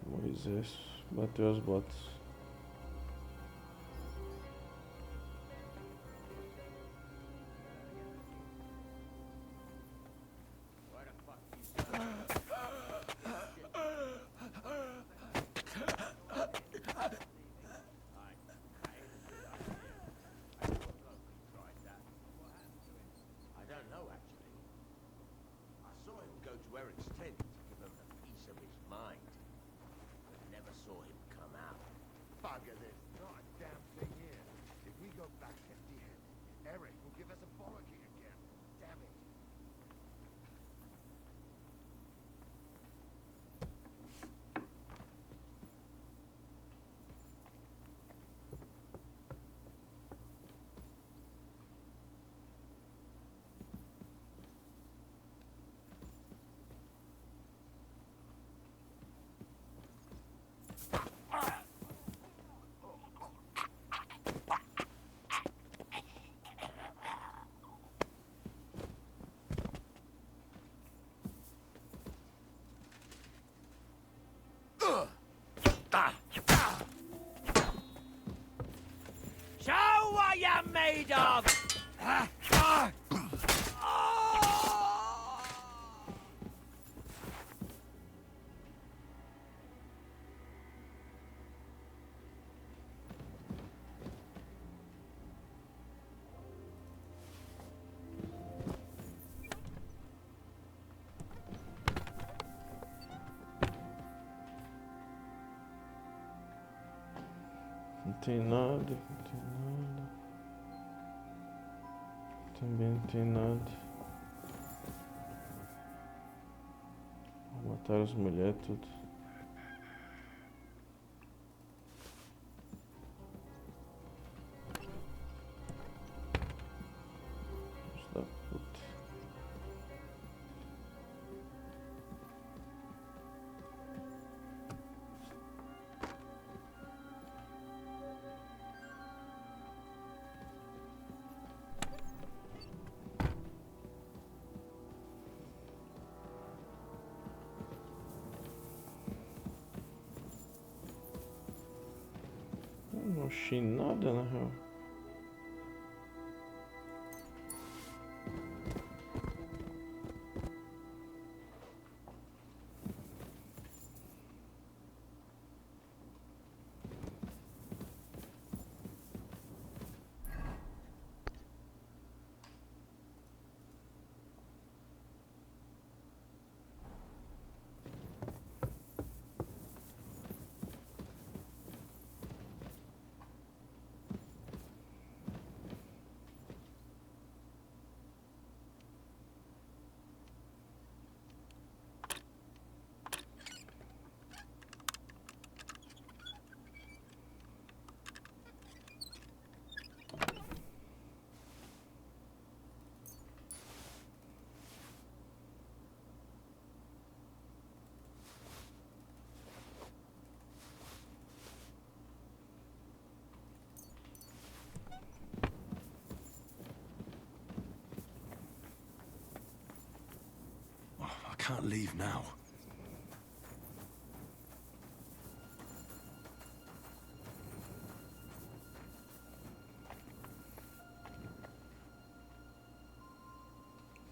Moisés. Bateu as botas. Show what you're made of! Não tem nada, não tem nada. Também não tem nada. Vou matar as mulheres tudo. Filhos da puta. Não achei nada na real. I can't leave now.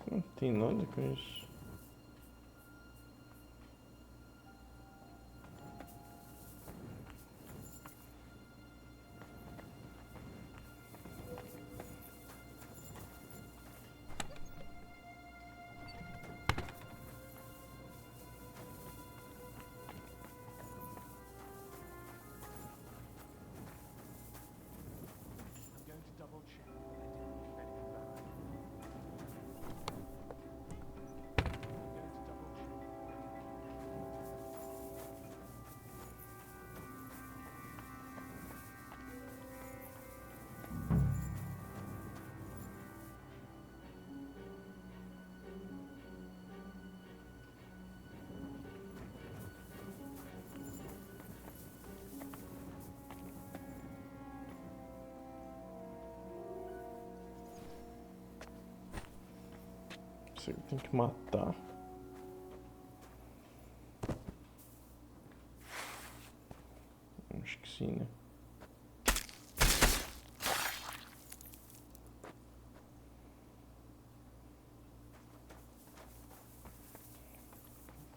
Não tem nada com isso. Você tem que matar. assim, né?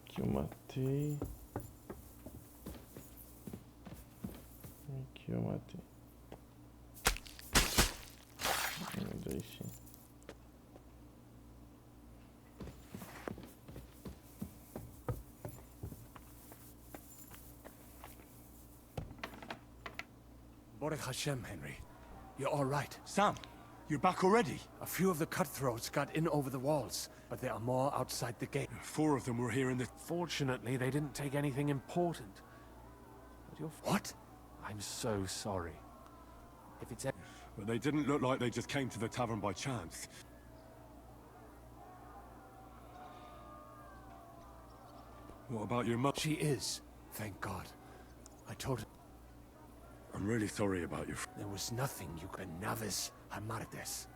Aqui eu matei. Aqui eu matei. Daí sim. Baruch Hashem, Henry. You're all right. Sam, you're back already? A few of the cutthroats got in over the walls, but there are more outside the gate. 4 of them were here in the... Fortunately, they didn't take anything important. But you're... What? I'm so sorry. If it's... But they didn't look like they just came to the tavern by chance. What about your mother? She is, thank God. I told her... I'm really sorry about your... There was nothing you could... Navis Hamardes.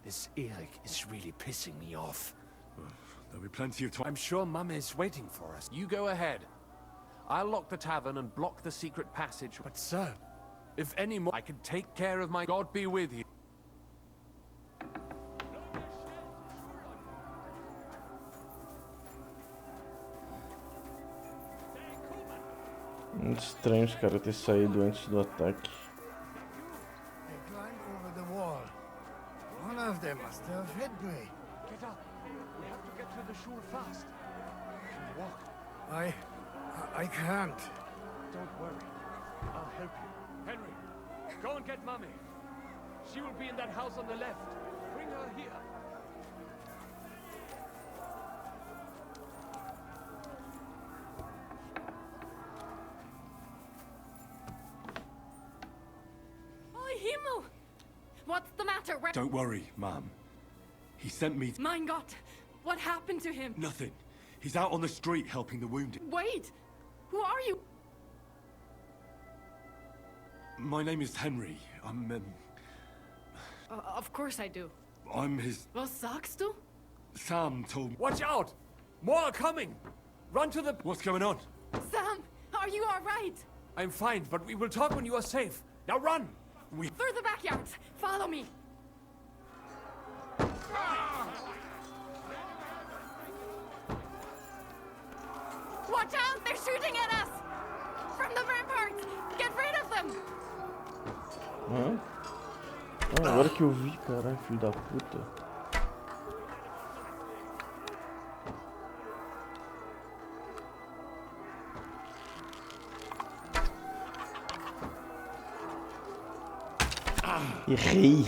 This Eric is really pissing me off. There'll be plenty of time. I'm sure Mum is waiting for us. You go ahead. I'll lock the tavern and block the secret passage. But sir, if any more... I can take care of my... God be with you. Muito estranho os caras terem saído antes do ataque. They climbed over the wall. One of them must have hit me. Get up. We have to get to the shul fast. Can you walk? I can't. Don't worry. I'll help you. Henry, go and get Mummy. She will be in that house on the left. Bring her here. Himmel! What's the matter? Don't worry, Ma'am. He sent me... Mein Gott! What happened to him? Nothing. He's out on the street helping the wounded. Wait! Who are you? My name is Henry. Of course I do. I'm his... Was sagst du? Sam told me... Watch out! More are coming! Run to the... What's going on? Sam! Are you alright? I'm fine, but we will talk when you are safe. Now run! Through the backyards! Follow me! Watch out! They're shooting at us! From the ramparts! Get rid of them! Hã? Ah, agora que eu vi, caralho, filho da puta. Errei.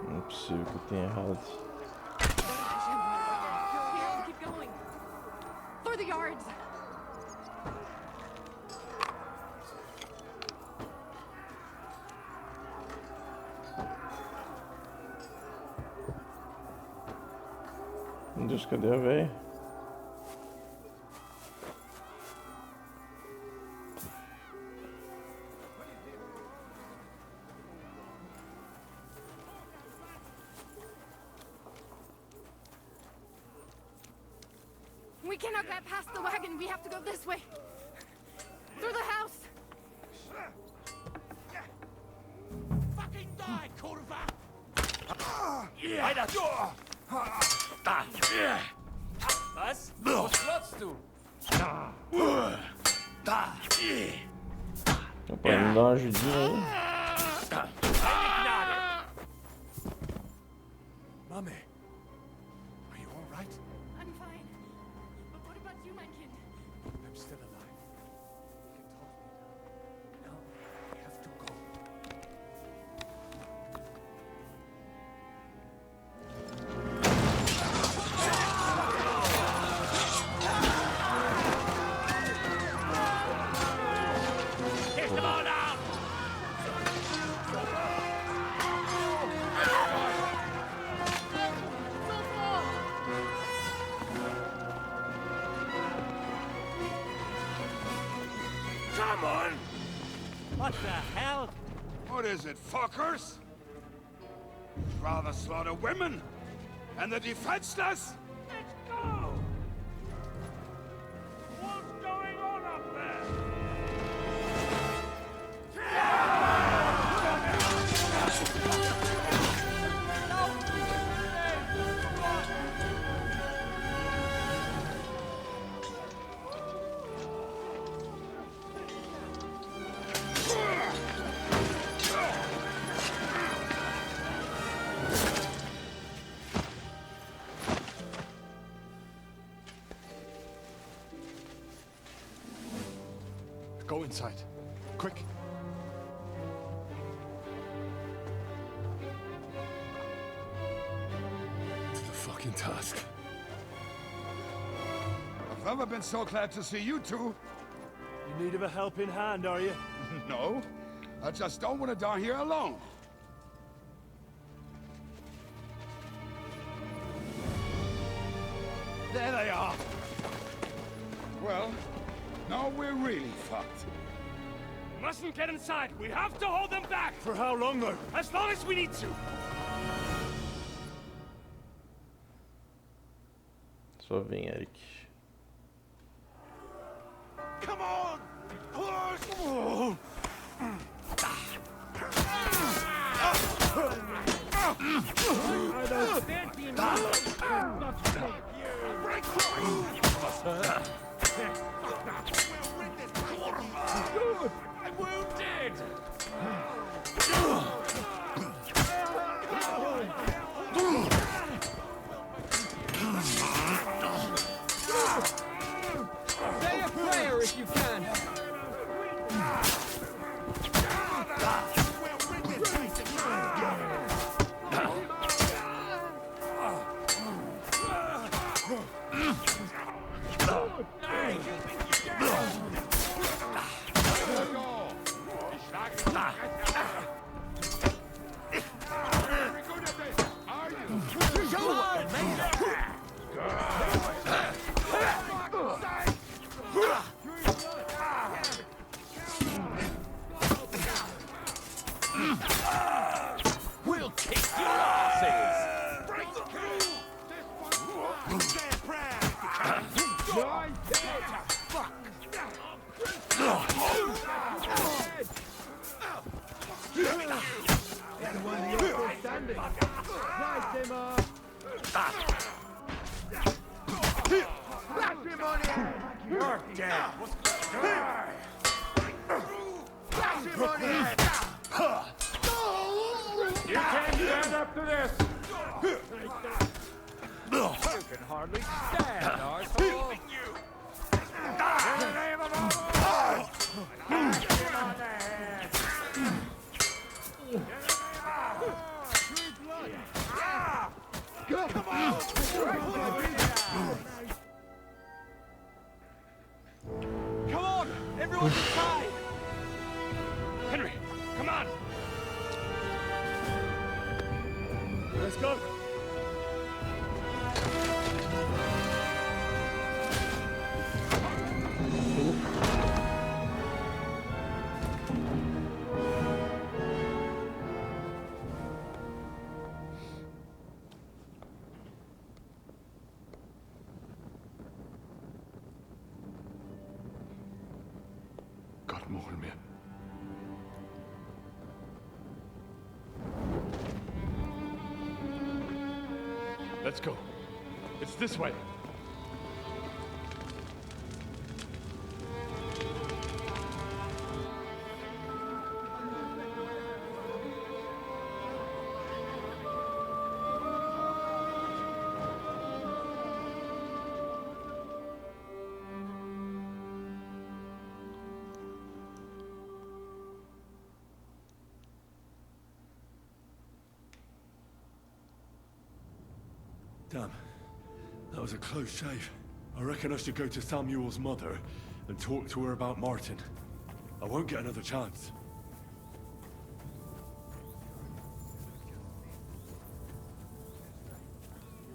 Não é possível que eu tenha errado. Keep going. Through the yards. Meu Deus, cadê a véia? We cannot get past the wagon. We have to go this way. Through the house. Fucking die, Kurva! Weiter! Was? Was klotzt du? Pode me dar uma ajudinha aí? Mummy, are you all right? I'm fine. But what about you, my kid? I'm still alive. You can talk me now. Now we have to go. Get them all down! Come on! What the hell? What is it, fuckers? Rather slaughter women and the defenseless? Let's go! inside. Quick. To the fucking task. I've never been so glad to see you two. In need of a helping hand, are you? No. I just don't want to die here alone. There they are. Well, now we're really fucked. Mustn't get inside. We have to hold them back. For how long, though? As long as we need to. Só vem, Eric. Come on! Push! I don't stand being I'm wounded! Say a prayer if you can. We'll kick your asses! You're dead. Flash him on the head. You can't stand up to this. You can hardly stand, arsehole. In the name of Allah! Flash him on the head. Come on! Come on! Everyone inside! Henry, come on! Let's go! God mogen meer. Let's go. It's this way. Damn. That was a close shave. I reckon I should go to Samuel's mother and talk to her about Martin. I won't get another chance.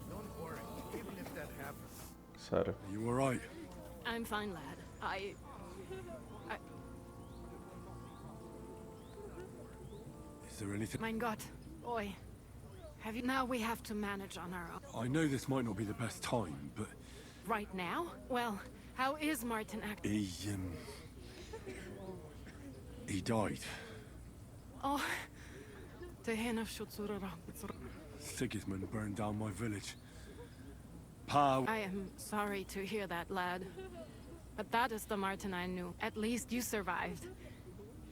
Don't worry, even if that happens. Sarah. Are you alright? I'm fine, lad. Is there anything... Mein Gott, oi. Have you... Now we have to manage on our own. I know this might not be the best time, but... Right now? Well, how is Martin acting? He died. Oh. Sigismund burned down my village. Pa... I am sorry to hear that, lad. But that is the Martin I knew. At least you survived.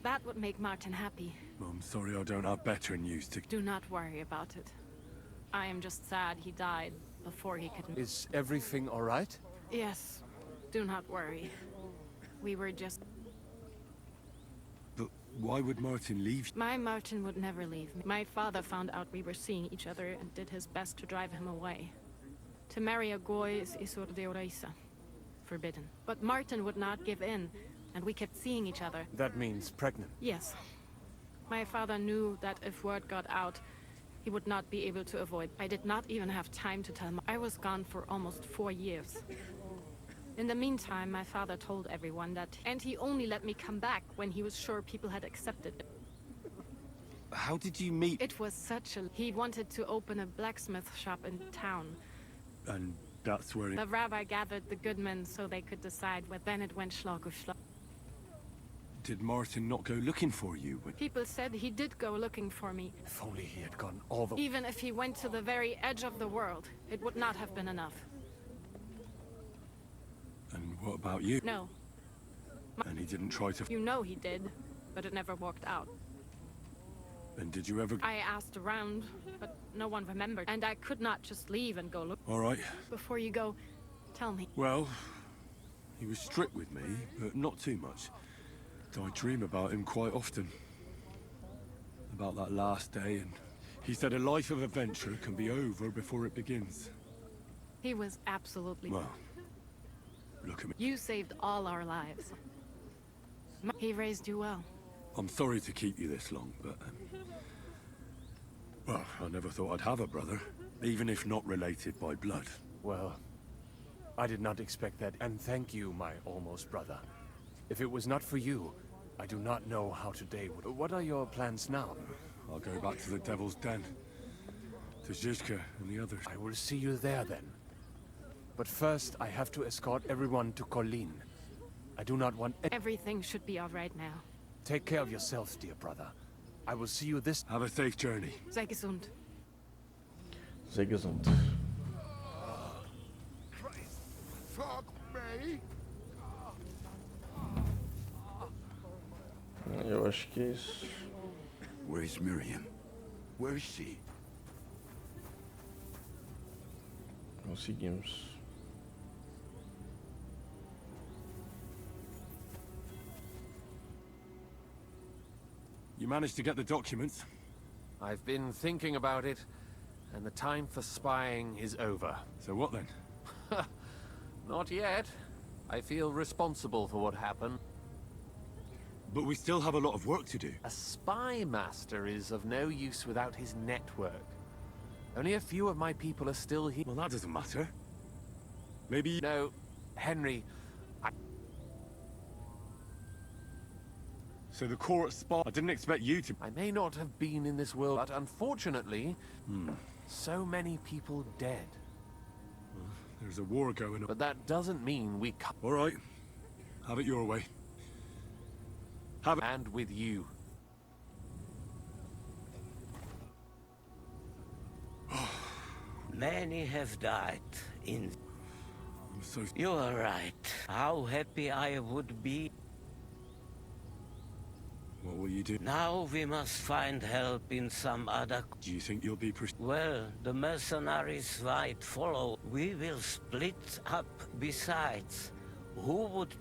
That would make Martin happy. I'm sorry I don't have better news to... Do not worry about it. I am just sad he died before he could... Is everything all right? Yes. Do not worry. We were just... Why would Martin leave? My Martin would never leave me. My father found out we were seeing each other and did his best to drive him away. To marry a Goy is isur de oraisa. Forbidden. But Martin would not give in, and we kept seeing each other. That means pregnant. Yes. My father knew that if word got out, he would not be able to avoid. I did not even have time to tell him. I was gone for almost 4 years. In the meantime, my father told everyone that, and he only let me come back when he was sure people had accepted it. How did you meet? It was such a... He wanted to open a blacksmith shop in town. And that's where The rabbi gathered the good men so they could decide where. Then it went schlag auf schlag. Did Martin not go looking for you? People said he did go looking for me. If only he had gone all the... Even if he went to the very edge of the world, it would not have been enough. And what about you? No. And he didn't try to... You know he did, but it never worked out. And did you ever... I asked around, but no one remembered. And I could not just leave and go look. All right. Before you go, tell me. Well, he was strict with me, but not too much. I dream about him quite often. About that last day, and he said a life of adventure can be over before it begins. He was absolutely... Well, look at me. You saved all our lives. He raised you well. I'm sorry to keep you this long, but... well, I never thought I'd have a brother, even if not related by blood. Well, I did not expect that, and thank you, my almost brother. If it was not for you, I do not know how today would... What are your plans now? I'll go back to the Devil's Den. To Zizka and the others. I will see you there then. But first, I have to escort everyone to Colleen. I do not want... Everything should be all right now. Take care of yourself, dear brother. I will see you this... Have a safe journey. Sei gesund. Sei gesund. Fuck me! Eu acho que é isso. Where's Miriam? Where is she? Conseguimos. You managed to get the documents? I've been thinking about it, and the time for spying is over. So what then? Not yet. I feel responsible for what happened. But we still have a lot of work to do. A spy master is of no use without his network. Only a few of my people are still here. Well, that doesn't matter. Maybe... No, Henry, So the court spy... I didn't expect you to... I may not have been in this world, but unfortunately, so many people dead. There's a war going on. But that doesn't mean we can't... All right. Have it your way. Have it... And with you. Many have died in... I'm so... You are right. How happy I would be. What will you do? Now we must find help in some other... Do you think you'll be... Well, the mercenaries might follow. We will split up besides. Who would...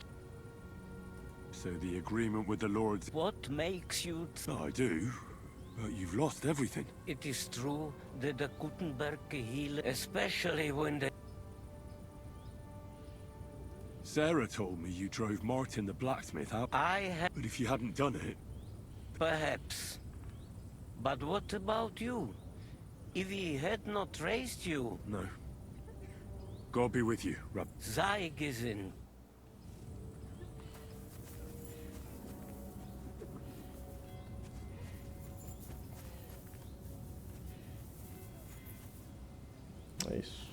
So the agreement with the Lords... What makes you... I do. But you've lost everything. It is true that the Gutenberg heal, especially when they... Sarah told me you drove Martin the blacksmith out. I have... But if you hadn't done it... Perhaps. But what about you? If he had not raised you... No. God be with you, Rab. Sei gesund. É isso.